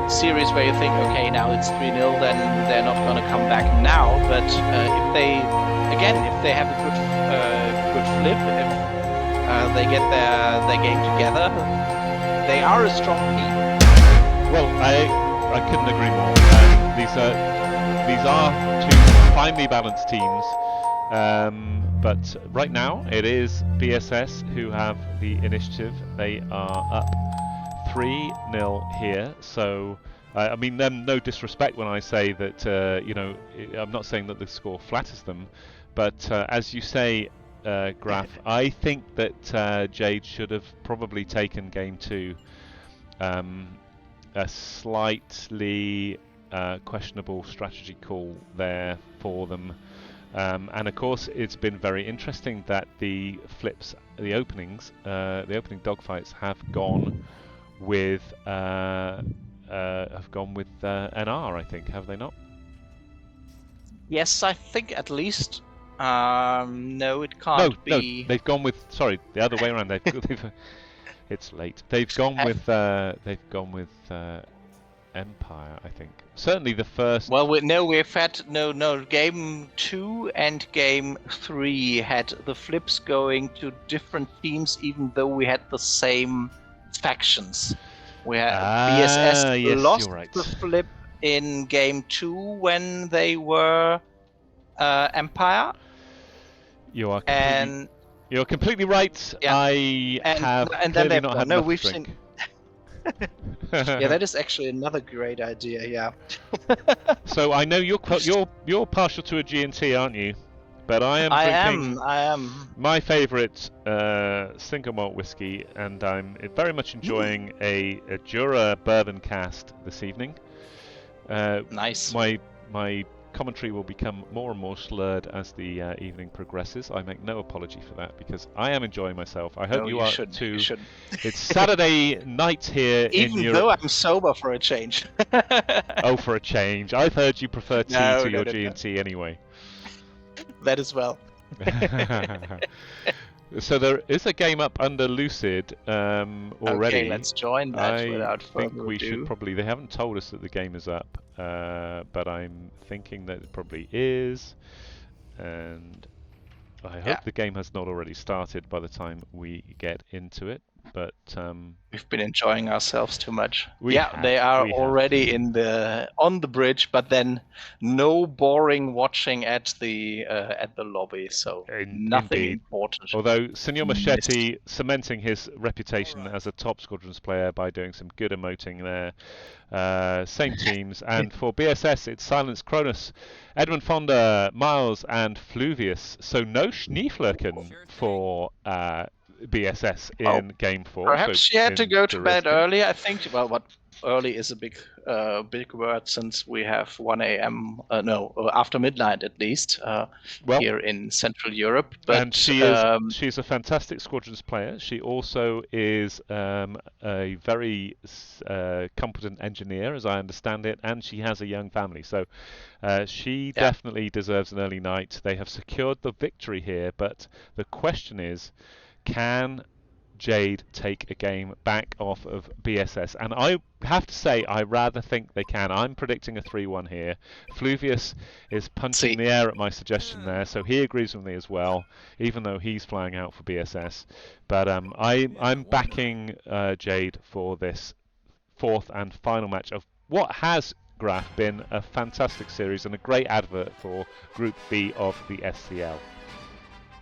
A: series where you think, okay, now it's 3-0, then they're not going to come back now, but if they have a good flip, if they get their game together, they are a strong team.
B: Well, I couldn't agree more. These are two finely balanced teams, but right now it is BSS who have the initiative. They are up 3-0 here, so I mean, no disrespect when I say that, you know, I'm not saying that the score flatters them, but as you say, Graf, I think that Jade should have probably taken game 2. A slightly questionable strategy call there for them. And of course, it's been very interesting that the flips, the opening dogfights have gone with NR. I think, have they not?
A: Yes, I think at least. No, it can't be.
B: No, they've gone with. Sorry, the other way around. It's late. They've gone with Empire, I think. Certainly the first.
A: Well, we've had game 2 and game 3 had the flips going to different teams, even though we had the same factions. We had BSS
B: yes,
A: lost
B: you're right.
A: the flip in game 2 when they were Empire.
B: You're completely right.
A: Yeah.
B: And then they've not had enough to drink.
A: Yeah, that is actually another great idea. Yeah.
B: So I know you're partial to a G&T, aren't you? But I am. My favourite single malt whiskey, and I'm very much enjoying a Jura bourbon cast this evening.
A: Nice.
B: My commentary will become more and more slurred as the evening progresses. I make no apology for that because I am enjoying myself. I hope you are too. It's Saturday night here
A: even
B: in
A: Europe. Though I'm sober for a change.
B: Oh, for a change. I've heard you prefer tea to your G&T anyway.
A: That as well.
B: So there is a game up under Lucid already.
A: Okay, let's join that without further ado.
B: I think we should probably... They haven't told us that the game is up, but I'm thinking that it probably is. And I hope the game has not already started by the time we get into it. But
A: we've been enjoying ourselves too much. They are already on the bridge, but then no boring watching at the lobby. So nothing important.
B: Although Senor Machete cementing his reputation as a top Squadrons player by doing some good emoting there. Same teams, and for BSS it's Silence, Cronus, Edmund Fonda, Miles, and Fluvius. So no Schneeflurken for BSS in game 4.
A: Perhaps she had to go to bed early. I think. Well, what early is a big word since we have 1 a.m. After midnight at least here in Central Europe. But
B: and she's a fantastic Squadrons player. She also is a very competent engineer, as I understand it, and she has a young family. So she definitely deserves an early night. They have secured the victory here, but the question is, can Jade take a game back off of BSS? And I have to say, I rather think they can. I'm predicting a 3-1 here. Fluvius is punching the air at my suggestion there, so he agrees with me as well, even though he's flying out for BSS. But I'm backing Jade for this 4th and final match of what has, Graf, been a fantastic series and a great advert for Group B of the SCL.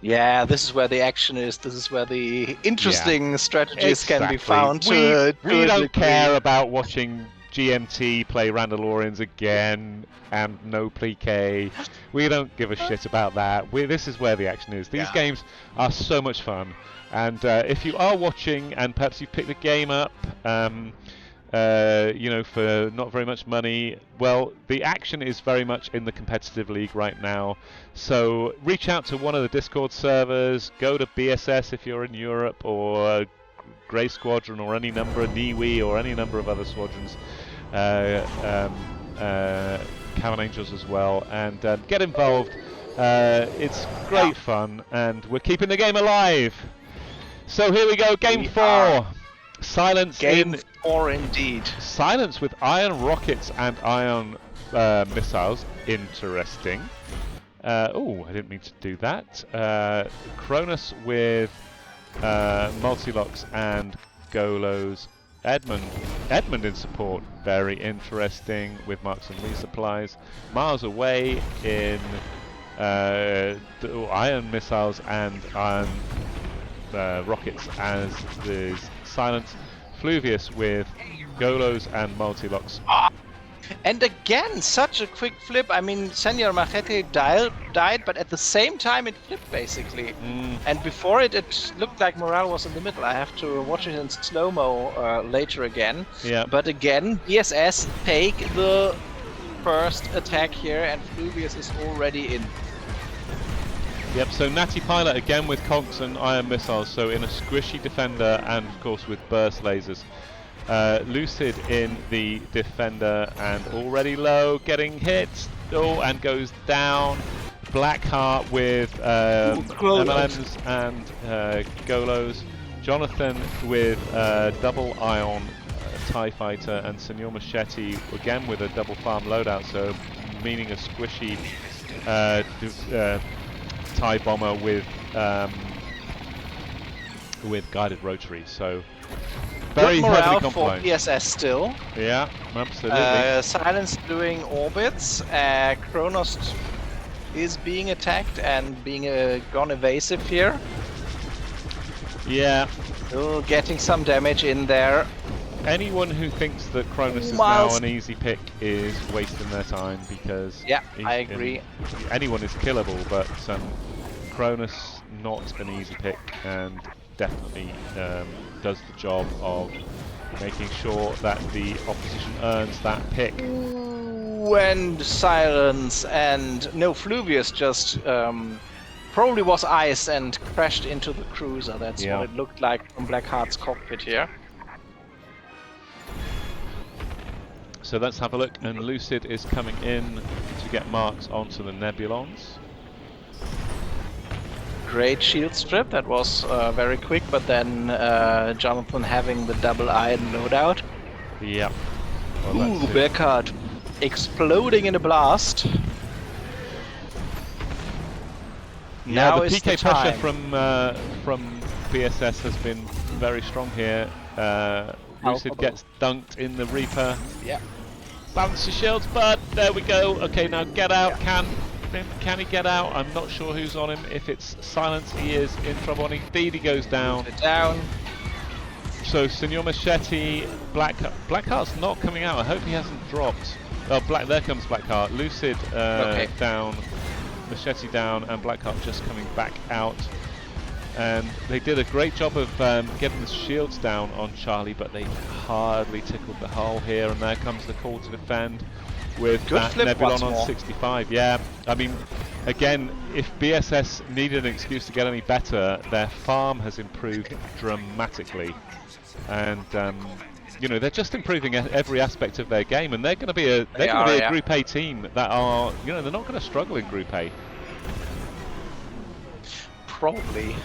A: Yeah, this is where the action is. This is where the interesting strategies can be found.
B: We don't care about watching GMT play Randalorians again and no plique. We don't give a shit about that. This is where the action is. These games are so much fun. And if you are watching and perhaps you've picked the game up, you know, for not very much money, well, the action is very much in the competitive league right now. So reach out to one of the Discord servers, go to BSS if you're in Europe, or Grey Squadron, or any number of Niwi, or any number of other squadrons, Cavern Angels as well, and get involved. It's great fun, and we're keeping the game alive. So here we go, game 4. Silence
A: Game 4 indeed.
B: Silence with ion rockets and ion missiles. Interesting. Oh, I didn't mean to do that. Cronus with multi-locks and Golos. Edmund in support. Very interesting with marks and resupplies. Miles away in ion missiles and ion rockets as the Silence. Fluvius with Golos and multi-locks.
A: And again, such a quick flip. I mean, Senor Machete died, but at the same time it flipped basically. And before it looked like Morale was in the middle. I have to watch it in slow-mo later again.
B: Yeah.
A: But again, BSS take the first attack here, and Fluvius is already in.
B: Yep, so Natty Pilot again with conks and iron missiles, so in a squishy defender and of course with burst lasers. Lucid in the defender and already low, getting hit, and goes down. Blackheart with MLMs and Golos. Jonathan with double ion TIE Fighter, and Senor Machete again with a double farm loadout, so meaning a squishy TIE bomber with guided rotary. So very heavily
A: for
B: compromised.
A: BSS still.
B: Yeah, absolutely.
A: Silence doing orbits. Kronos is being attacked and being gone evasive here.
B: Yeah.
A: Still getting some damage in there.
B: Anyone who thinks that Cronus is now an easy pick is wasting their time, because
A: I agree.
B: Anyone is killable, but Cronus not an easy pick, and definitely does the job of making sure that the opposition earns that pick.
A: And Silence and no, Fluvius just probably was ice and crashed into the cruiser. That's what it looked like from Blackheart's cockpit here.
B: So let's have a look, and Lucid is coming in to get marks onto the Nebulons.
A: Great shield strip, that was very quick, but then Jonathan having the double iron loadout.
B: Yeah. Well,
A: ooh, Blackheart exploding in a blast.
B: Yeah,
A: now
B: the
A: is
B: PK
A: the time.
B: pressure from BSS has been very strong here. Lucid gets dunked in the Reaper.
A: Yeah.
B: Balance your shields, but there we go. Okay, now get out. Can he get out? I'm not sure who's on him. If it's Silence, he is in trouble. And indeed, he goes down.
A: Down.
B: So Senor Machete, Blackheart's not coming out. I hope he hasn't dropped. Oh, there comes Blackheart. Lucid down, Machete down, and Blackheart just coming back out. And they did a great job of getting the shields down on Charlie, but they hardly tickled the hull here. And there comes the call to defend with that Nebulon on 65. Yeah, I mean, again, if BSS needed an excuse to get any better, their farm has improved dramatically. And you know, they're just improving every aspect of their game, and they're going to be a Group A team that are, you know, they're not going to struggle in Group A.
A: Probably.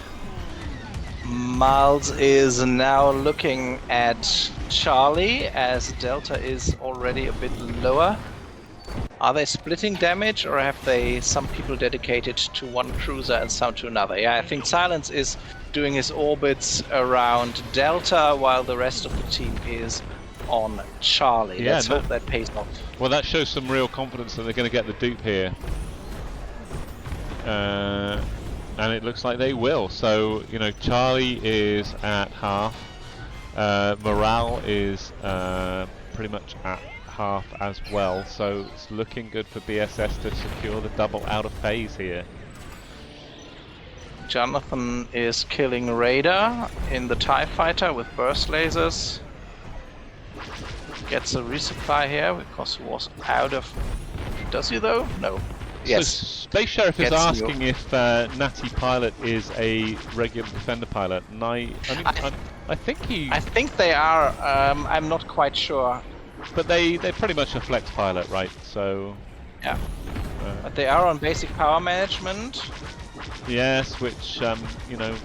A: Miles is now looking at Charlie, as Delta is already a bit lower. Are they splitting damage, or have they some people dedicated to one cruiser and some to another? Yeah, I think Silence is doing his orbits around Delta, while the rest of the team is on Charlie.
B: Yeah,
A: let's hope that pays off.
B: Well, that shows some real confidence that they're going to get the dupe here. And it looks like they will. So, you know, Charlie is at half. Morale is pretty much at half as well, so it's looking good for BSS to secure the double out of phase here.
A: Jonathan is killing Raider in the TIE Fighter with burst lasers. Gets a resupply here because he was out of... Does he though? No. Yes.
B: So Space Sheriff is
A: Gets
B: asking if Natty Pilot is a regular Defender pilot, and I think he...
A: I think they are, I'm not quite sure.
B: But they're pretty much a flex pilot, right? So...
A: Yeah. But they are on basic power management.
B: Yes, which, you know,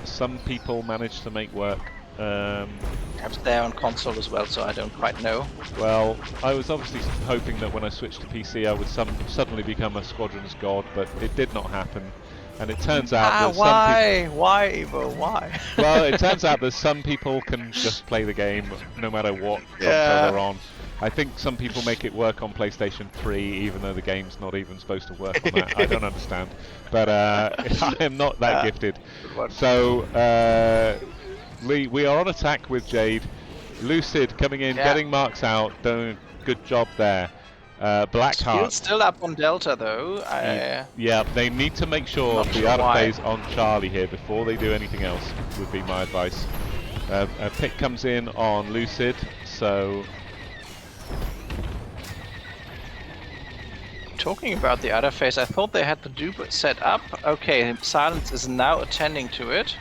B: some people manage to make work.
A: Perhaps they're on console as well, so I don't quite know.
B: Well, I was obviously hoping that when I switched to PC I would suddenly become a Squadrons god, but it did not happen. And it turns out that
A: why? Why, Evo? Why?
B: Well, it turns out that some people can just play the game no matter what console they're on. I think some people make it work on PlayStation 3, even though the game's not even supposed to work on that. I don't understand. But I am not that gifted. So, we are on attack with Jade. Lucid coming in, getting marks out, doing a good job there. Blackheart
A: still up on Delta though.
B: Yeah, they need to make sure the out of phase on Charlie here before they do anything else, would be my advice. A pick comes in on Lucid, so...
A: Talking about the other phase, I thought they had the dupe set up. Okay, Silence is now attending to it.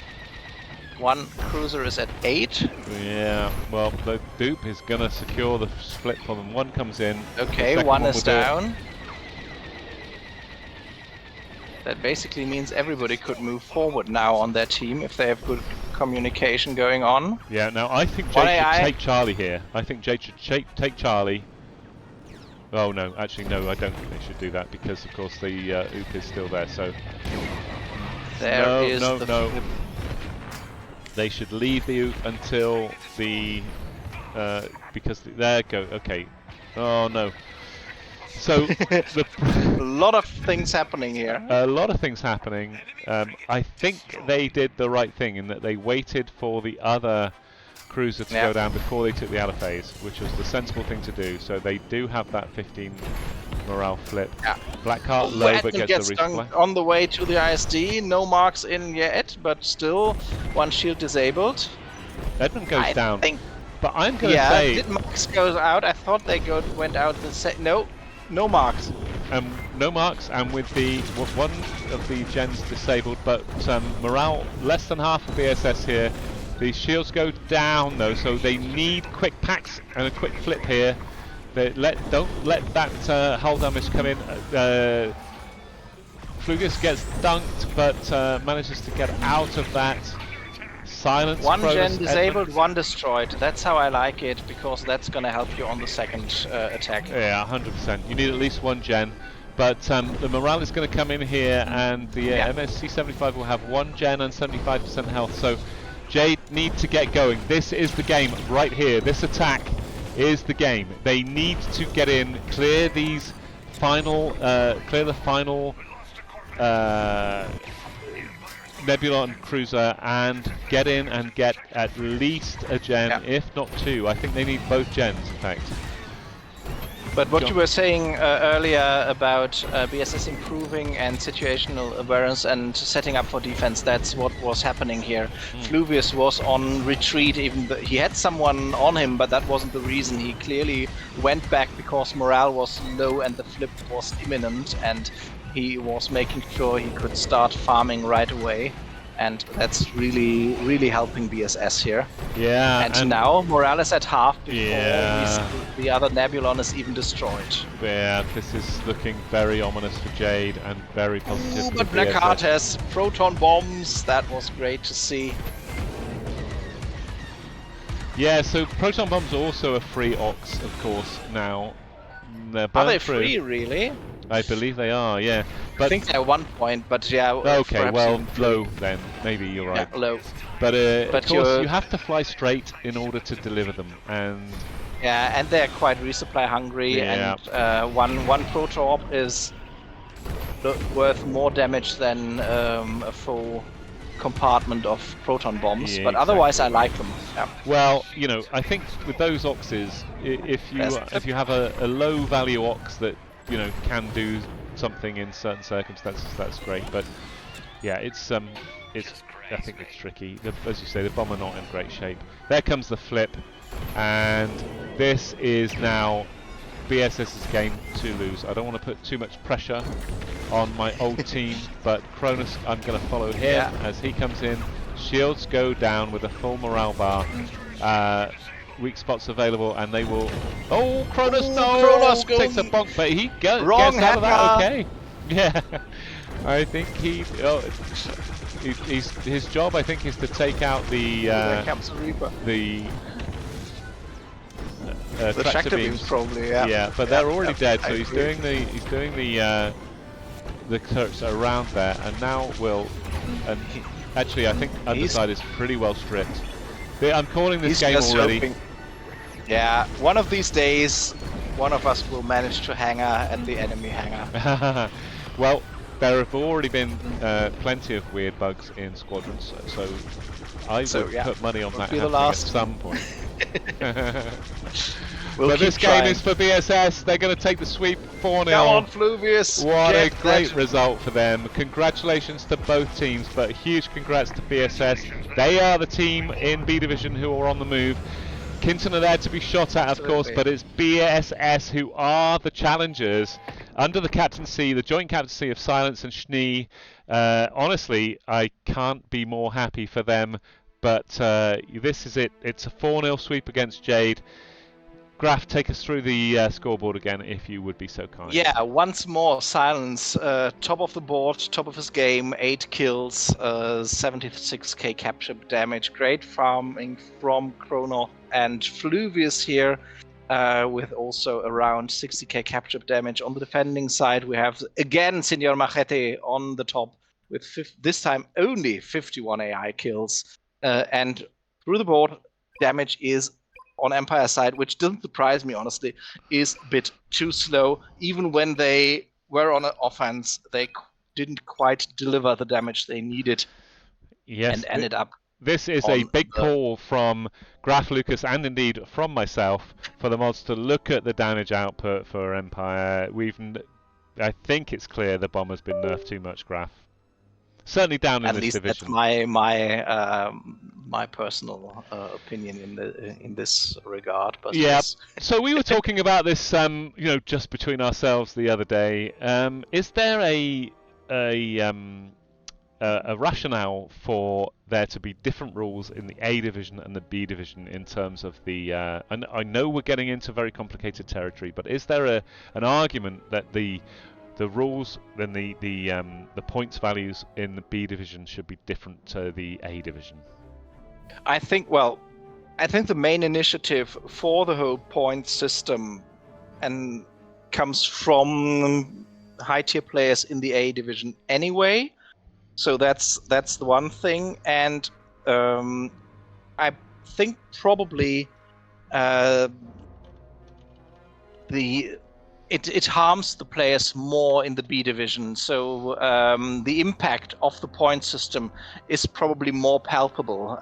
A: One cruiser is at 8.
B: Yeah, well, the dupe is gonna secure the split for them. One comes in.
A: Okay, one is down. That basically means everybody could move forward now on their team if they have good communication going on.
B: Yeah, now I think Jade should take Charlie here. I think Jade should take Charlie. Oh no, actually no, I don't think they should do that because of course the OOP is still there, so... No. They should leave the OOP until the... because there go, okay. Oh no. So...
A: A lot of things happening here.
B: A lot of things happening. I think they did the right thing in that they waited for the other cruiser to go down before they took the outer phase, which was the sensible thing to do. So they do have that 15 morale flip. Yeah. Blackheart low, but gets the resupply.
A: On the way to the ISD, no marks in yet, but still one shield disabled.
B: Edmund goes down. But I'm going to say...
A: did marks go out? I thought they went out the no marks.
B: No marks, and with the one of the gens disabled, but morale less than half of BSS here. The shields go down though, so they need quick packs and a quick flip here. Don't let that hull damage come in. Flugus gets dunked, but manages to get out of that. Silence.
A: One gen disabled, one destroyed. That's how I like it, because that's going to help you on the second attack.
B: Yeah, 100%. You need at least one gen. But the morale is going to come in here, and the MSC-75 will have one gen and 75% health. So Jade need to get going. This is the game right here. This attack is the game. They need to get in, clear these final, clear the final Nebula and Cruiser, and get in and get at least a gen, if not two. I think they need both gens, in fact.
A: But what you were saying earlier about BSS improving and situational awareness and setting up for defense, that's what was happening here. Fluvius was on retreat, even though he had someone on him, but that wasn't the reason. He clearly went back because morale was low and the flip was imminent, and he was making sure he could start farming right away. And that's really, really helping BSS here.
B: Yeah.
A: And now morale is at half before the other Nebulon is even destroyed.
B: Yeah, this is looking very ominous for Jade and very positive for
A: but Blackheart has proton bombs. That was great to see.
B: Yeah, so proton bombs are also a free ox, of course, now.
A: Are they free, really?
B: I believe they are, yeah. But
A: I think they're 1 point, but yeah.
B: Okay, well, low then. Maybe you're right.
A: Yeah, low.
B: But of course, you have to fly straight in order to deliver them, and
A: yeah, and they're quite resupply hungry, and one proto-op is worth more damage than a full compartment of proton bombs,
B: Yeah,
A: but otherwise I
B: exactly.
A: like them. Yeah.
B: Well, you know, I think with those oxes, if you have a low value ox that can do something in certain circumstances, that's great. But yeah, it's I think it's tricky. As you say, the bomb are not in great shape. There comes the flip, and this is now BSS's game to lose. I don't want to put too much pressure on my old team, but Cronus, I'm going to follow him as he comes in. Shields go down with a full morale bar. Weak spots available, and they will. Oh, Cronus! No,
A: Cronus
B: takes a bonk, but he gets
A: Wrong
B: out of that.
A: hacker.
B: Okay. Yeah, I think his job, I think, is to take out the
A: There comes the Reaper.
B: the
A: tractor beams probably. Yeah.
B: Yeah, but they're already dead, so
A: I
B: he's
A: agree.
B: doing the turrets around there, and now actually I think underside is pretty well stripped. I'm calling this game already.
A: Hoping. Yeah, one of these days, one of us will manage to hangar at the enemy hangar.
B: Well, there have already been plenty of weird bugs in Squadrons, so I would put money on that happening at some point. But this game is for BSS. They're going to take the sweep 4-0.
A: Come on, Fluvius.
B: What a great result for them. Congratulations to both teams, but huge congrats to BSS. They are the team in B Division who are on the move. Kinton are there to be shot at, of course, but it's BSS who are the challengers under the captaincy, the joint captaincy of Silence and Schnee. Honestly, I can't be more happy for them, but this is it. It's a 4-0 sweep against Jade. Graf, take us through the scoreboard again, if you would be so kind.
A: Yeah, once more, Silence, top of the board, top of his game, 8 kills, 76k capture damage, great farming from Crone and Fluvius here, with also around 60k capture damage. On the defending side, we have, again, Senor Machete on the top, with this time only 51 AI kills, and through the board, damage is on Empire side, which doesn't surprise me, honestly, is a bit too slow. Even when they were on an offense, they didn't quite deliver the damage they needed.
B: Yes,
A: and ended up.
B: This is a big call from Graf Lucas and indeed from myself for the mods to look at the damage output for Empire. I think it's clear the bomb has been nerfed too much, Graf. Certainly down in this division.
A: At least that's my personal opinion in this regard. But
B: yeah.
A: yes.
B: So we were talking about this, just between ourselves the other day. Is there a rationale for there to be different rules in the A division and the B division in terms of the? And I know we're getting into very complicated territory, but is there an argument that the rules and the points values in the B division should be different to the A division?
A: I think the main initiative for the whole point system and comes from high tier players in the A division anyway. So that's the one thing, and I think probably it harms the players more in the B division. So the impact of the point system is probably more palpable.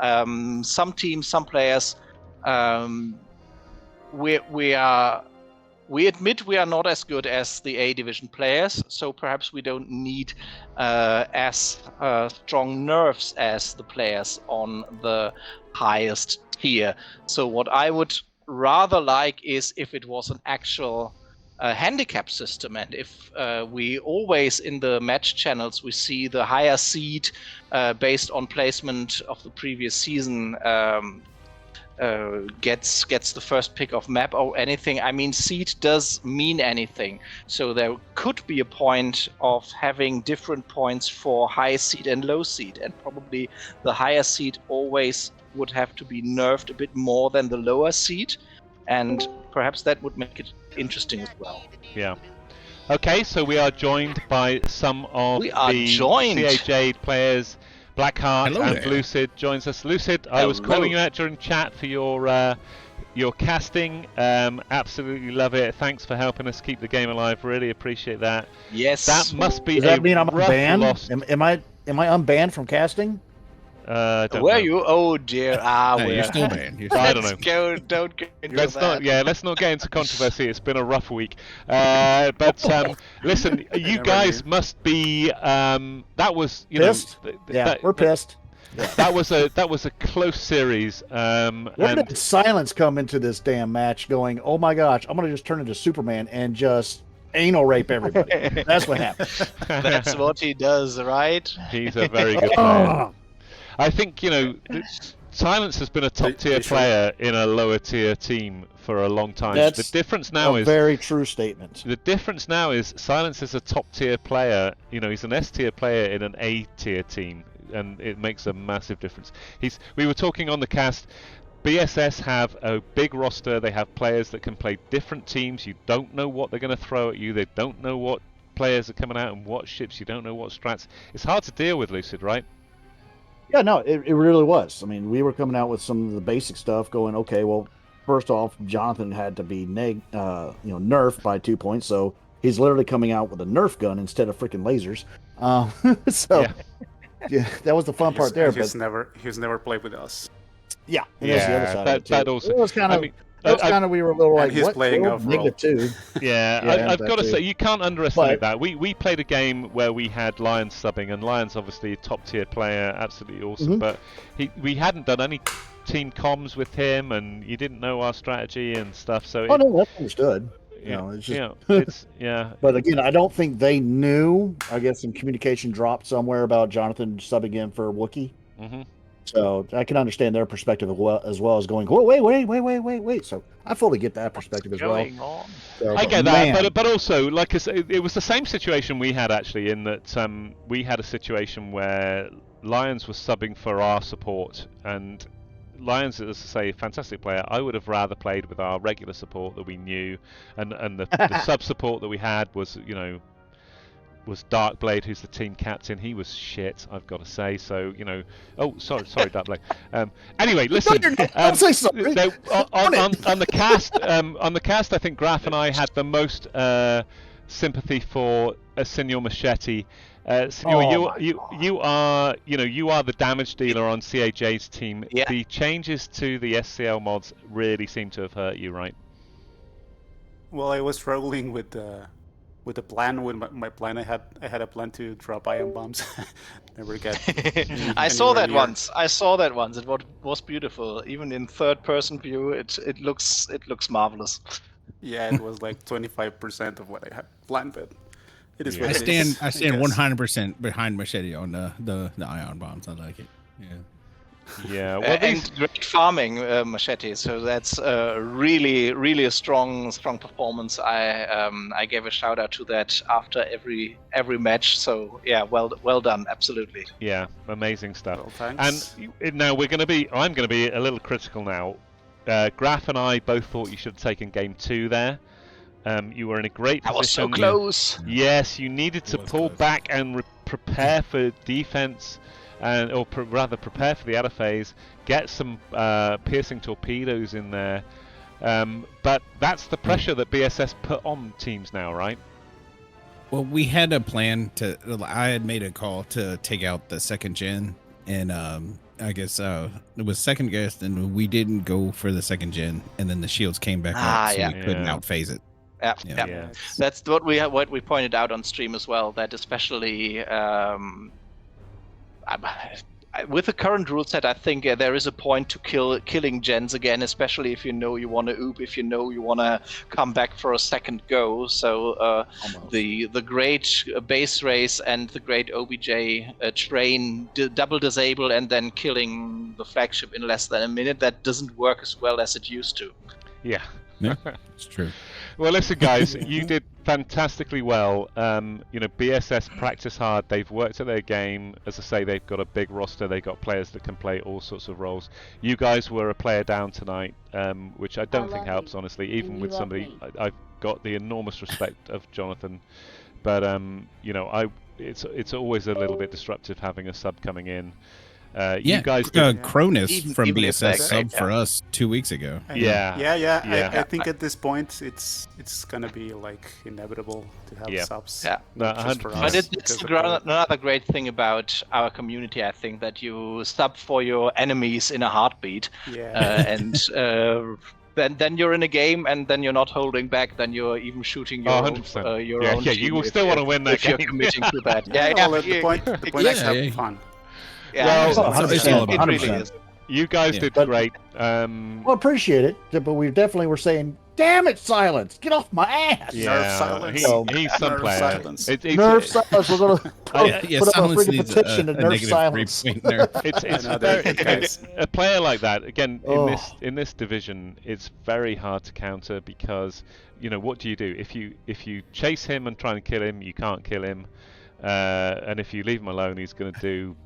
A: Some teams, some players, we admit we are not as good as the A division players, so perhaps we don't need as strong nerfs as the players on the highest tier. So what I would rather like is if it was an actual handicap system, and if we always in the match channels we see the higher seed based on placement of the previous season gets the first pick of map or anything. I mean, seed does mean anything, so there could be a point of having different points for high seed and low seed, and probably the higher seed always would have to be nerfed a bit more than the lower seed, and perhaps that would make it interesting as well.
B: Yeah. Okay, so we are joined by some of the CA Jade players. Blackheart and Lucid joins us. Lucid, I was calling you out during chat for your casting. Absolutely love it. Thanks for helping us keep the game alive. Really appreciate that.
A: Yes.
B: That must be.
C: Does that mean I'm unbanned? Am I unbanned from casting?
B: Don't
A: Were
B: know.
A: you? Oh dear.
C: No, you're still banned. You're still
B: I
C: banned.
B: don't know.
A: Don't get into
B: Let's
A: that.
B: not get into controversy. It's been a rough week. But listen, you
D: never
B: guys
D: knew.
B: must be. That was
E: Pissed?
B: know.
E: Yeah, we're pissed.
B: That was a close series.
E: Where
B: And
E: did silence come into this damn match? Going, oh my gosh, I'm gonna just turn into Superman and just anal rape everybody. That's what happened.
A: That's what he does, right?
B: he's a very good player.
E: Oh,
B: I think Silence has been a top tier
D: they should-
B: player in a lower tier team for a long time.
E: That's
B: The difference now
E: a
B: is
E: very true statement.
B: The difference now is Silence is a top tier player. He's an S tier player in an A tier team, and it makes a massive difference. We were talking on the cast. BSS have a big roster. They have players that can play different teams. You don't know what they're going to throw at you. They don't know what players are coming out and what ships. You don't know what strats. It's hard to deal with, Lucid, right?
E: Yeah, no, it really was. I mean, we were coming out with some of the basic stuff going, okay, well, first off, Jonathan had to be nerfed by 2 points, so he's literally coming out with a Nerf gun instead of freaking lasers. So, yeah, that was the fun part there.
D: He's
E: But
D: never played with us.
E: yeah, and that's the other side of it, too.
B: that also.
E: It was kind of.
B: I mean,
E: we were a little like,
D: he's
E: what?
D: playing
E: Well,
D: overall.
E: -2.
B: Yeah, I've got to say, you can't underestimate
E: But-
B: that. We played a game where we had Lions subbing, and Lions obviously a top tier player, absolutely awesome. But we hadn't done any team comms with him, and you didn't know our strategy and stuff. So
E: Oh, no, that's understood. It's just, But again, I don't think they knew. I guess some communication dropped somewhere about Jonathan subbing in for Wookiee.
B: Mm-hmm.
E: So I can understand their perspective as well as going, whoa, wait. So I fully get that perspective as well.
A: Going on.
E: So,
B: I get
E: man,
B: that, but also, like I said, it was the same situation we had actually, in that we had a situation where Lions was subbing for our support, and Lions, as I say, a fantastic player. I would have rather played with our regular support that we knew, and the sub support that we had was was Darkblade, who's the team captain. He was shit, I've got to say. So oh, sorry, Darkblade. Anyway, listen.
E: Don't say sorry.
B: On the cast, I think Graf and I had the most sympathy for Senor Machete. Senor, you are the damage dealer on CAJ's team.
A: Yeah.
B: The changes to the SCL mods really seem to have hurt you, right?
D: Well, I was struggling with the plan. With my plan, I had a plan to drop ion bombs. Never get.
A: I saw that
D: anywhere near.
A: once. It was beautiful. Even in third-person view, it looks marvelous.
D: Yeah, it was like 25% of what I had planned, but it is.
B: Yeah.
D: What
C: I
D: it is,
C: stand
D: guess.
C: 100% behind Machete on the ion bombs. I like it. Yeah.
B: Yeah. Well,
A: And great farming, Machete. So that's really a strong performance. I gave a shout out to that after every match. So yeah, well done, absolutely.
B: yeah, amazing stuff.
D: Well, thanks.
B: And now I'm going to be a little critical now. Graf and I both thought you should have taken game 2 there. You were in a great
A: I was so
B: position.
A: close.
B: Yes, you needed to
C: It was
B: pull
C: close.
B: back and prepare for defense, or rather prepare for the outer phase. Get some piercing torpedoes in there. But that's the pressure that BSS put on teams now, right?
C: Well, we had a plan I had made a call to take out the second gen, and I guess it was second guess, and we didn't go for the second gen, and then the shields came back up, so
A: yeah.
C: we couldn't
B: Yeah.
C: outphase it.
A: Yeah.
B: Yeah.
A: That's what we pointed out on stream as well. That especially with the current rule set, I think there is a point to killing gens again, especially if you know you want to oop, if you know you want to come back for a second go. So the great base race and the great OBJ train double disable and then killing the flagship in less than a minute. That doesn't work as well as it used to.
B: Yeah.
C: Yeah, it's true.
B: Well, listen, guys, you did fantastically well. BSS practice hard. They've worked at their game. As I say, they've got a big roster. They've got players that can play all sorts of roles. You guys were a player down tonight, which I don't think helps, honestly. Even with somebody, I've got the enormous respect of Jonathan, but it's always a little bit disruptive having a sub coming in. You guys did.
C: Cronus from
A: even if
C: BSS
A: they're
C: sub
A: great,
C: for us 2 weeks ago.
B: Yeah.
D: I think at this point it's gonna be like inevitable to have subs.
A: Yeah.
D: Not
B: No,
D: just for
B: 100%.
D: us.
A: But it's
D: because of the-
A: another great thing about our community, I think, that you sub for your enemies in a heartbeat.
D: Yeah.
A: And then you're in a game, and then you're not holding back. Then you're even shooting your
B: 100%.
A: own, your
B: Yeah,
A: own
B: yeah,
A: team
B: you will
A: if-
B: still want to
A: if-
B: win that
A: if you're
B: game.
A: committing to that.
D: Well, the point is
C: Yeah,
D: have fun.
A: Yeah,
B: Well,
A: it's-
E: 100%,
A: it really
E: 100%.
A: is.
B: You guys
C: Yeah.
B: did
E: But-
B: great.
E: Well, appreciate it, but we definitely were saying, "Damn it, Silence! Get off my ass!"
B: Yeah,
D: silence.
B: he's some
D: Nerf
B: player.
D: silence.
E: Nerf Silence. We're gonna put up a
C: Silence
E: freaking
C: needs
E: petition to
C: a
E: nerf
C: negative
E: Silence.
C: 3 point nerf.
B: It's
D: I know,
B: very,
D: guys.
B: a player like that again
E: Oh.
B: in this division. It's very hard to counter because what do? If you chase him and try and kill him, you can't kill him, and if you leave him alone, he's going to do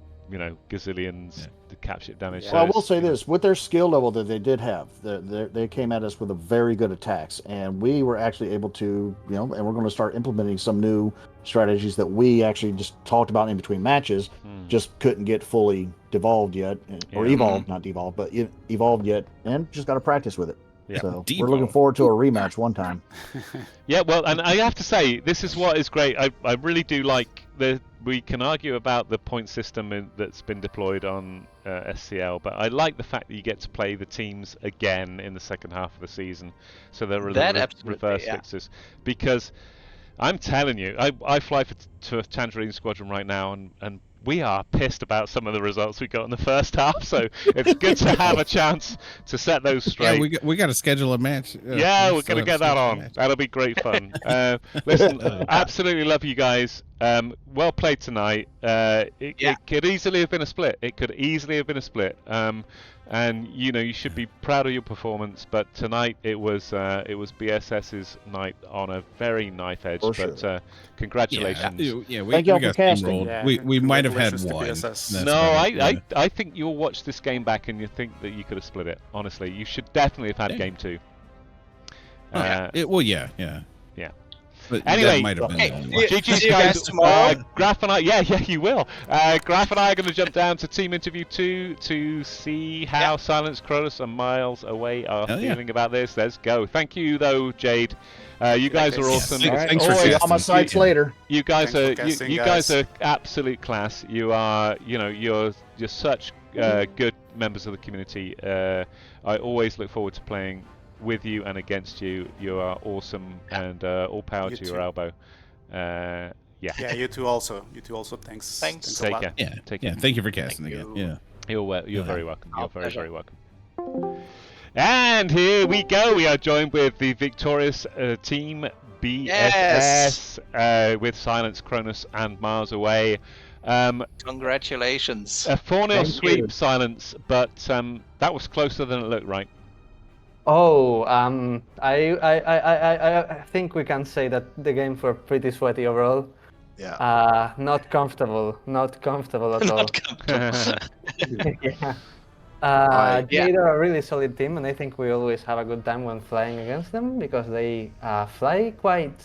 B: gazillions to capture damage.
D: Yeah.
B: So
E: Well, I will
B: it's-
E: say this: with their skill level that they did have, they came at us with a very good attacks, and we were actually able to, and we're going to start implementing some new strategies that we actually just talked about in between matches, just couldn't get fully devolved yet, or
B: Yeah.
E: evolved, not devolved, but evolved yet, and just got to practice with it.
B: Yeah.
E: So we're
C: Devolved.
E: looking forward to a rematch one time.
B: Yeah, well, and I have to say, this is what is great. I really do like we can argue about the point system that's been deployed on SCL, but I like the fact that you get to play the teams again in the second half of the season. So there are
A: That
B: the
A: absolutely,
B: reverse
A: yeah.
B: fixes. Because I'm telling you, I fly to a Tangerine Squadron right now, and we are pissed about some of the results we got in the first half. So it's good to have a chance to set those straight.
C: Yeah, we got to schedule a match.
B: Yeah, we're going to get that on. That'll be great fun. Listen, absolutely love you guys. Well played tonight. It could easily have been a split. And you should be proud of your performance. But tonight it was BSS's night on a very knife edge.
E: For
B: But
E: sure.
B: congratulations.
C: Yeah,
E: Thank y'all
C: we got
E: for casting.
C: steamrolled.
D: Yeah,
C: We might have had
D: congratulations to
C: one.
D: BSS.
C: That's
B: No,
C: right, yeah.
B: I think you'll watch this game back and you think that you could have split it. Honestly, you should definitely have had
C: Yeah.
B: game 2.
C: Well, yeah. But
B: Anyway,
C: that might have been
A: hey,
C: the only
A: yeah.
C: one.
B: GG's
A: See you guys tomorrow.
B: Graph and I, yeah, you will. Graph and I are going to jump down to team interview 2 to see how Silence, Cronus, and Miles Away are
C: Oh, yeah.
B: feeling about this. Let's go. Thank you, though, Jade. You guys are
D: Yes.
B: awesome.
C: Thanks-
E: All right.
C: thanks for
E: See you
C: casting.
E: on my sites later.
B: You guys
D: Thanks for
B: are
D: casting,
B: you
D: guys.
B: guys are absolute class. You are you're such good members of the community. I always look forward to playing with you and against you. You are awesome, and all power
D: You
B: to
D: too.
B: your elbow. Yeah.
D: Yeah, you two also. Thanks.
A: Thanks.
D: a
B: Take
D: lot.
B: care.
C: Yeah,
B: Take
C: yeah.
B: care.
C: Thank you for casting
A: Thank
C: again.
A: you.
C: Yeah.
B: You're
C: Yeah.
B: very welcome. You're
A: Our
B: very
A: pleasure.
B: very welcome. And here we go. We are joined with the victorious team BSS with Silence, Cronus, and Miles Away.
A: Congratulations.
B: A 4-0
F: Thank
B: sweep,
F: you.
B: Silence, but that was closer than it looked, right?
F: Oh, I think we can say that the games were pretty sweaty overall.
A: Yeah.
F: Not comfortable at all.
A: Not comfortable.
F: Yeah.
A: Yeah.
F: Jade are a really solid team, and I think we always have a good time when flying against them because they fly quite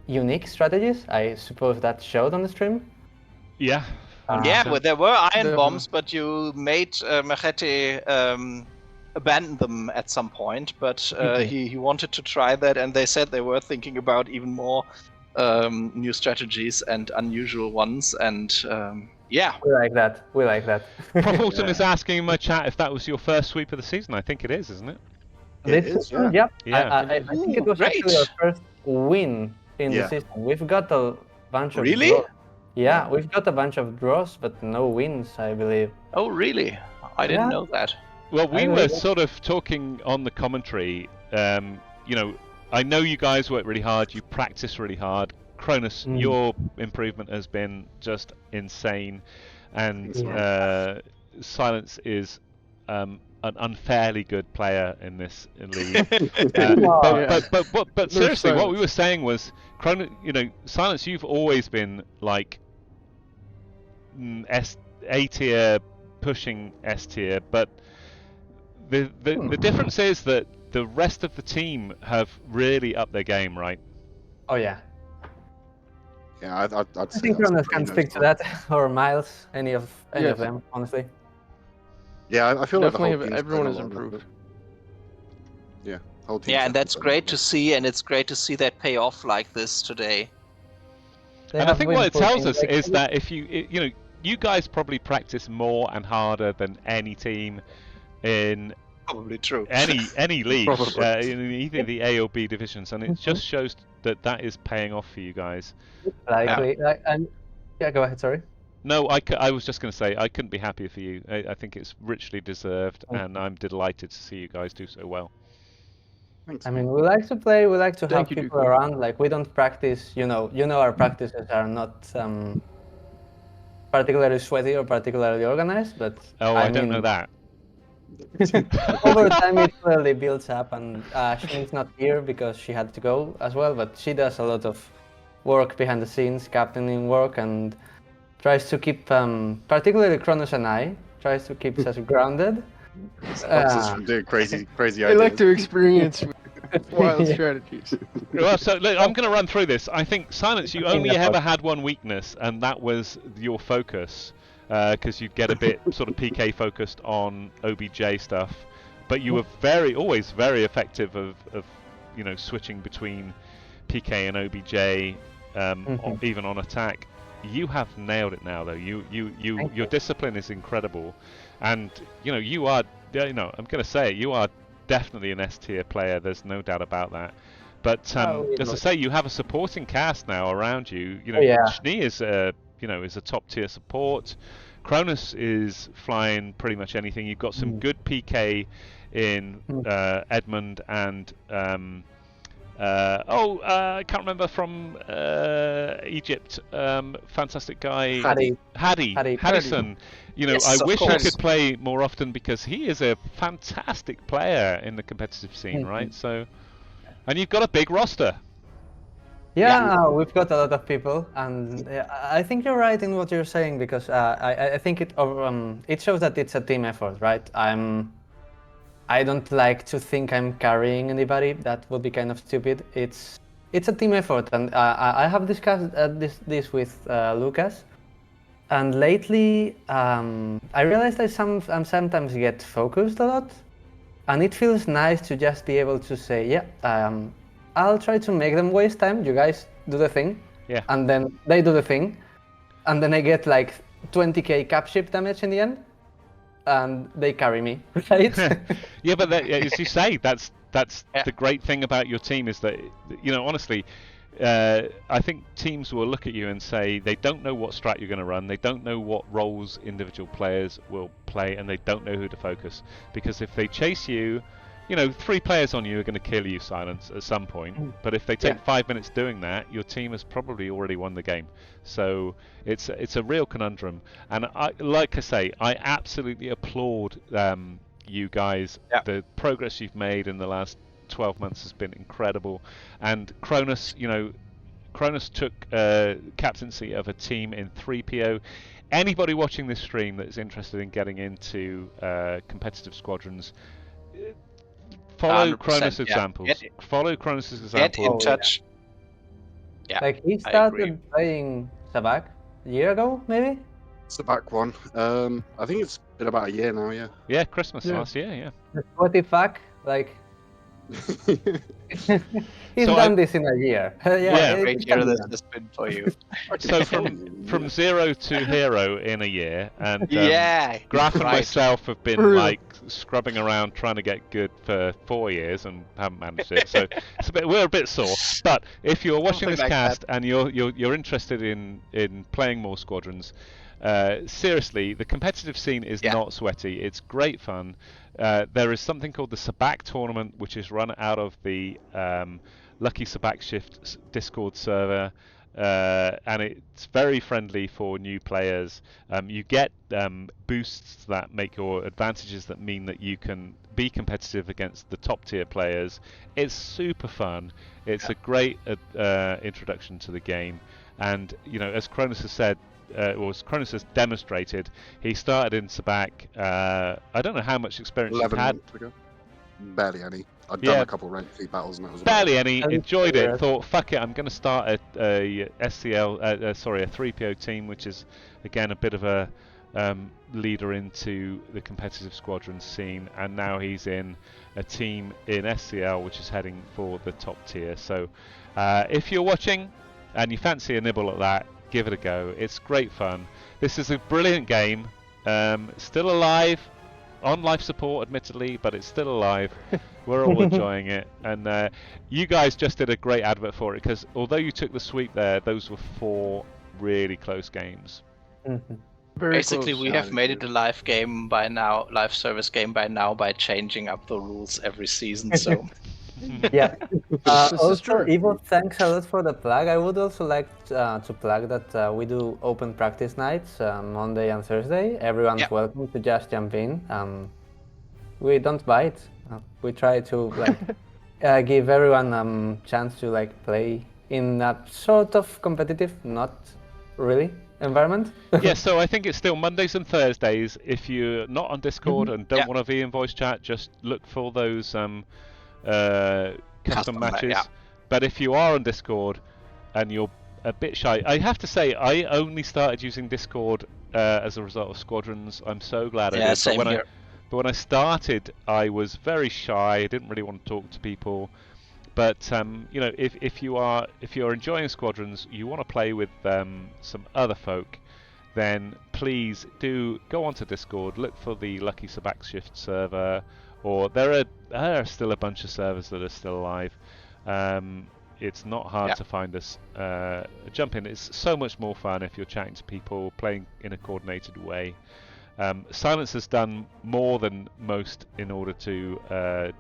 F: unique strategies. I suppose that showed on the stream.
B: Yeah.
A: Yeah, well, there were iron
F: the-
A: bombs, but you made Machete abandon them at some point. But he wanted to try that, and they said they were thinking about even more new strategies and unusual ones. And yeah,
F: We like that.
B: Prof Autumn is asking in my chat if that was your first sweep of the season. I think it is, isn't it?
E: It
F: This
E: is,
F: season,
E: yeah.
F: yep.
B: Yeah.
F: I think it was
A: Great.
F: actually our first win in
E: Yeah.
F: the season. We've got a bunch of
A: Really?
F: draws. Yeah, we've got a bunch of draws, but no wins, I believe.
A: oh really? I didn't
F: Yeah.
A: know that.
B: Well, we
F: I
B: were
F: know.
B: sort of talking on the commentary. I know you guys work really hard. You practice really hard. Cronus, your improvement has been just insane, and Silence is an unfairly good player in this league. But seriously, what we were saying was, Silence, you've always been like A tier, pushing S tier, but the difference is that the rest of the team have really upped their game, right?
F: Oh yeah.
G: Yeah, I'd
F: I
G: say
F: think
G: that's
F: Cronus
G: pretty
F: can speak to
G: notable.
F: that, or Miles, any of them, honestly.
G: Yeah, I feel like the
H: Definitely,
G: whole team's
H: everyone
G: playing
H: has
G: a lot better.
H: improved.
G: Yeah, whole team's
A: Yeah, and
G: definitely
A: that's
G: playing a lot
A: great to
G: better.
A: see, and it's great to see that pay off like this today.
F: They
B: And I
F: have
B: think
F: been
B: what it tells
F: putting,
B: us
F: like,
B: is that if you know, you guys probably practice more and harder than any team in
A: Probably true.
B: any league,
G: Probably.
B: in either the A or B divisions, and it just shows that that is paying off for you guys.
F: likely, and yeah, go ahead. Sorry.
B: No, I was just going to say I couldn't be happier for you. I think it's richly deserved, and I'm delighted to see you guys do so well.
G: Thanks.
F: I mean, we like to play. We like to
H: Thank
F: have
H: you,
F: people
H: Duke.
F: around. Like, we don't practice. Our practices are not particularly sweaty or particularly organized. But
B: Oh, I don't know
F: mean,
B: that.
F: over time, it slowly builds up. And Shane's not here because she had to go as well. But she does a lot of work behind the scenes, captaining work, and tries to keep, particularly Kronos and I, tries to keep us grounded.
G: Stops us from doing crazy
H: I
G: ideas.
H: like to experience wild
F: Yeah.
H: strategies.
B: Well, so look, I'm going to run through this. I think Silence, you only ever had one weakness, and that was your focus, because you'd get a bit sort of PK focused on OBJ stuff, but you were always very effective of switching between PK and OBJ, even on attack. You have nailed it now, though. Your discipline is incredible, and you are. I'm going to say it. You are definitely an S tier player. There's no doubt about that. But as I say, you have a supporting cast now around you. Schnee is is a top tier support. Cronus is flying pretty much anything. You've got some good PK in Edmund and I can't remember from Egypt. Fantastic guy, Haddison.
A: Yes,
B: I
A: of
B: wish he
A: course.
B: could play more often because he is a fantastic player in the competitive scene, right? So, and you've got a big roster.
F: Yeah, we've got a lot of people, and I think you're right in what you're saying because I think it shows that it's a team effort, right? I don't like to think I'm carrying anybody. That would be kind of stupid. It's a team effort, and I have discussed this with Lucas. And lately, I realized I sometimes get focused a lot, and it feels nice to just be able to say, yeah, I'll try to make them waste time. You guys do the thing,
B: Yeah.
F: and then they do the thing, and then I get like 20k cap ship damage in the end, and they carry me, right?
B: Yeah, but as you say, that's the great thing about your team is that honestly. I think teams will look at you and say they don't know what strat you're going to run, they don't know what roles individual players will play, and they don't know who to focus. Because if they chase you, 3 players on you are going to kill you, Silence, at some point. But if they take 5 minutes doing that, your team has probably already won the game. So it's a real conundrum. And like I say, I absolutely applaud you guys.
A: Yeah.
B: The progress you've made in the last 12 months has been incredible, and Cronus took captaincy of a team in 3PO. Anybody watching this stream that is interested in getting into competitive squadrons, follow
A: 100%,
B: Cronus'
A: yeah.
B: examples. Follow Cronus'
A: Get
B: example.
A: in touch. Yeah,
F: Like he
A: I agree.
F: started playing Sabak a year ago, maybe.
G: It's the back one. I think it's been about a year now. Yeah.
B: Yeah, Christmas last year. Yeah.
F: What the fuck? Like he's
B: So
F: done this in a year.
B: Yeah.
A: Great year this has been for you.
B: So from 0 to hero in a year, and
A: Yeah,
B: Graf and
A: right.
B: myself have been
H: For real.
B: like scrubbing around trying to get good for 4 years and haven't managed it. So we're a bit sore. But if you're watching
A: Something
B: this
A: like
B: cast and you're interested in playing more squadrons, seriously, the competitive scene is not sweaty. It's great fun. There is something called the Sabak tournament, which is run out of the Lucky Sabak Shift Discord server. And it's very friendly for new players. You get boosts that make your advantages that mean that you can be competitive against the top tier players. It's super fun. It's a great introduction to the game. And as Cronus has said, or as Cronus has demonstrated, he started in Sabak. I don't know how much experience you've
G: 11
B: had.
G: months ago. Barely any. I'd
B: Yeah.
G: done a couple rank 3 battles and that was about
B: Barely
G: it.
B: any.
F: And
B: Enjoyed
F: yeah.
B: it. Thought, fuck it, I'm going to start a SCL. A 3PO team, which is again a bit of a leader into the competitive squadron scene, and now he's in a team in SCL which is heading for the top tier. So if you're watching and you fancy a nibble at that, give it a go. It's great fun. This is a brilliant game. Still alive, on life support admittedly, but it's still alive. We're all enjoying it, and you guys just did a great advert for it, because although you took the sweep there, those were 4 really close games.
A: Basically, we have made it a live game by now, live service game by now, by changing up the rules every season. So
F: Yeah.
H: This is
F: Also,
H: true.
F: Evo, thanks a lot for the plug. I would also like to plug that we do open practice nights Monday and Thursday. Everyone's welcome to just jump in. We don't bite. We try to give everyone chance to play in a sort of competitive, not really, environment.
B: Yeah, so I think it's still Mondays and Thursdays. If you're not on Discord and don't want to be in voice chat, just look for those custom matches. But if you are on Discord and you're a bit shy, I have to say I only started using Discord as a result of Squadrons. I'm so glad I did.
A: Same here.
B: But when I started, I was very shy. I didn't really want to talk to people. But if you're enjoying Squadrons, you want to play with some other folk, then please do go onto Discord. Look for the Lucky Sabakshift server, or there are still a bunch of servers that are still alive. It's not hard to find us. Jump in. It's so much more fun if you're chatting to people, playing in a coordinated way. Silence has done more than most in order to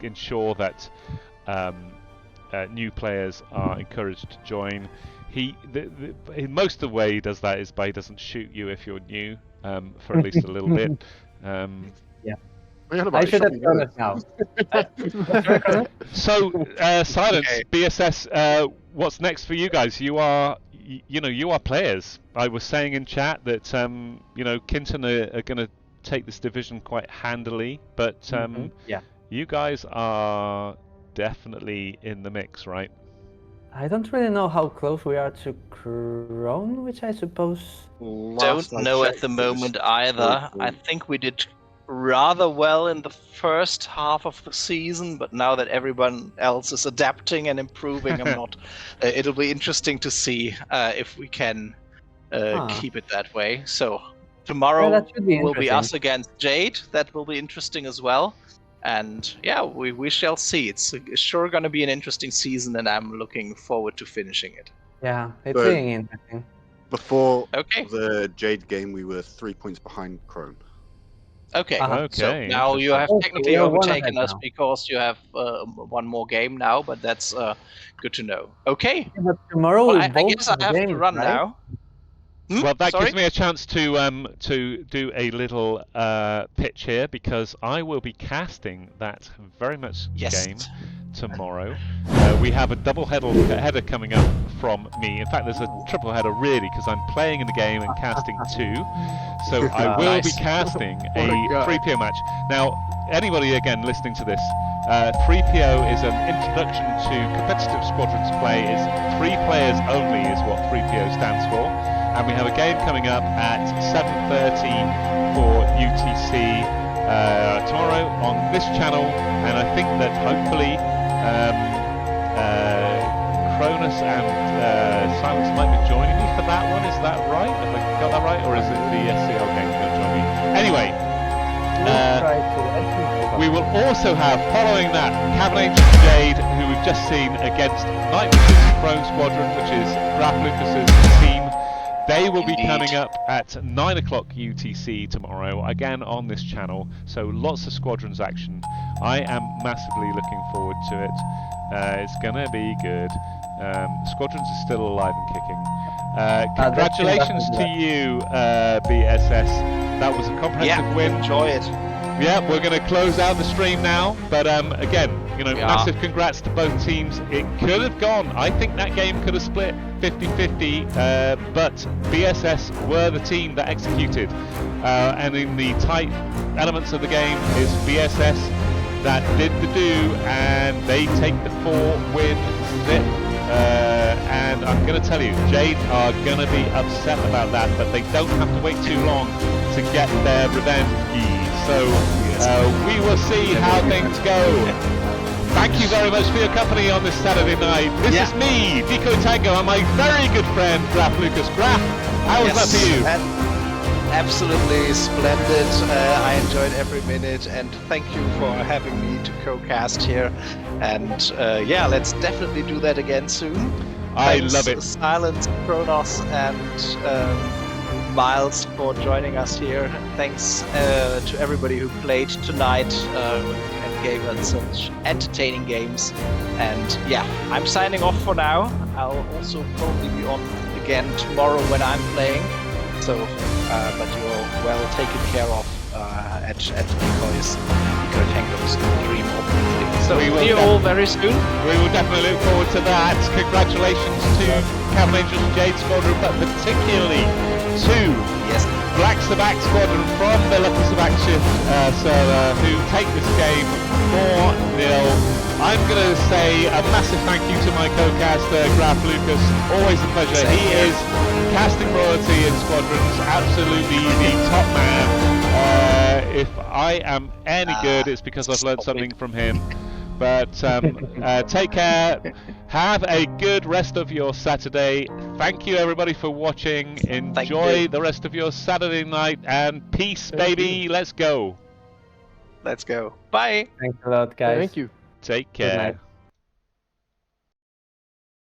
B: ensure that new players are encouraged to join. Most of the way he does that is by he doesn't shoot you if you're new for at least a little bit.
F: I should have done it now.
B: So, Silence, BSS, what's next for you guys? You are players. I was saying in chat that Kinton are going to take this division quite handily, but you guys are definitely in the mix, right?
F: I don't really know how close we are to Crone, which I suppose...
A: Don't know at the moment either. I think we did rather well in the first half of the season, but now that everyone else is adapting and improving, I'm not. It'll be interesting to see if we can keep it that way. So tomorrow will be us against Jade. That will be interesting as well. And we shall see. It's sure going to be an interesting season, and I'm looking forward to finishing it.
F: Yeah, it's being interesting.
G: Before the Jade game, we were 3 points behind Crone.
A: Okay. So now you have technically overtaken us because you have one more game now, but that's good to know. Okay.
F: Yeah, but tomorrow
A: I guess I have to run now.
B: Well, that gives me a chance to do a little pitch here, because I will be casting that very much game tomorrow. We have a double header coming up from me. In fact, there's a triple header really, because I'm playing in the game and casting 2. So I will be casting a 3PO match. Now, anybody again listening to this, 3PO is an introduction to competitive Squadrons play. Is 3 players only is what 3PO stands for. And we have a game coming up at 7:30 for UTC tomorrow on this channel, and I think that hopefully Cronus and Silence might be joining me for that one. Is that right? Have I got that right, or is it the SCL game going to join me? Anyway, we will also have, following that, Cavern and Jade, who we've just seen against Night Vision's Crone Squadron, which is Graf Lucas's team. They will be coming up at 9 o'clock UTC tomorrow, again on this channel, so lots of Squadrons action. I am massively looking forward to it. It's going to be good. Squadrons is still alive and kicking. Congratulations to you, BSS. That was a comprehensive win.
A: Enjoy it.
B: Yeah, we're going to close out the stream now, but again, massive congrats to both teams. It could have gone. I think that game could have split 50-50, but BSS were the team that executed. And in the tight elements of the game is BSS that did the do, and they take the 4-win zip. and I'm going to tell you, Jade are going to be upset about that, but they don't have to wait too long to get their revenge. So we will see how things go. Thank you very much for your company on this Saturday night. This is me, Deco Tango, and my very good friend, Graf Lucas. Graf, how was that for you?
A: Absolutely splendid. I enjoyed every minute, and thank you for having me to co-cast here. And yeah, let's definitely do that again soon.
B: I
A: Thanks,
B: love it.
A: Silence, Kronos, and Miles for joining us here. Thanks to everybody who played tonight and gave us such entertaining games. And yeah, I'm signing off for now. I'll also probably be on again tomorrow when I'm playing. So, but you're well taken care of at Decoy's dream, obviously. So
B: We will
A: see you all very soon.
B: We will definitely look forward to that. Congratulations to Cavern Angels Jade Squadron, but particularly to Black Sabak Squadron from the Lucky Sabak server, who take this game 4-0. I'm going to say a massive thank you to my co-caster, Graf Lucas. Always a pleasure. He is casting royalty in Squadrons, absolutely the top man. If I am any good, it's because I've learned something from him. But take care. Have a good rest of your Saturday. Thank you, everybody, for watching. Enjoy the rest of your Saturday night. And peace, baby. Let's go.
A: Let's go. Bye.
F: Thanks a lot, guys.
H: Thank you.
B: Take
F: Good
B: care.
F: night.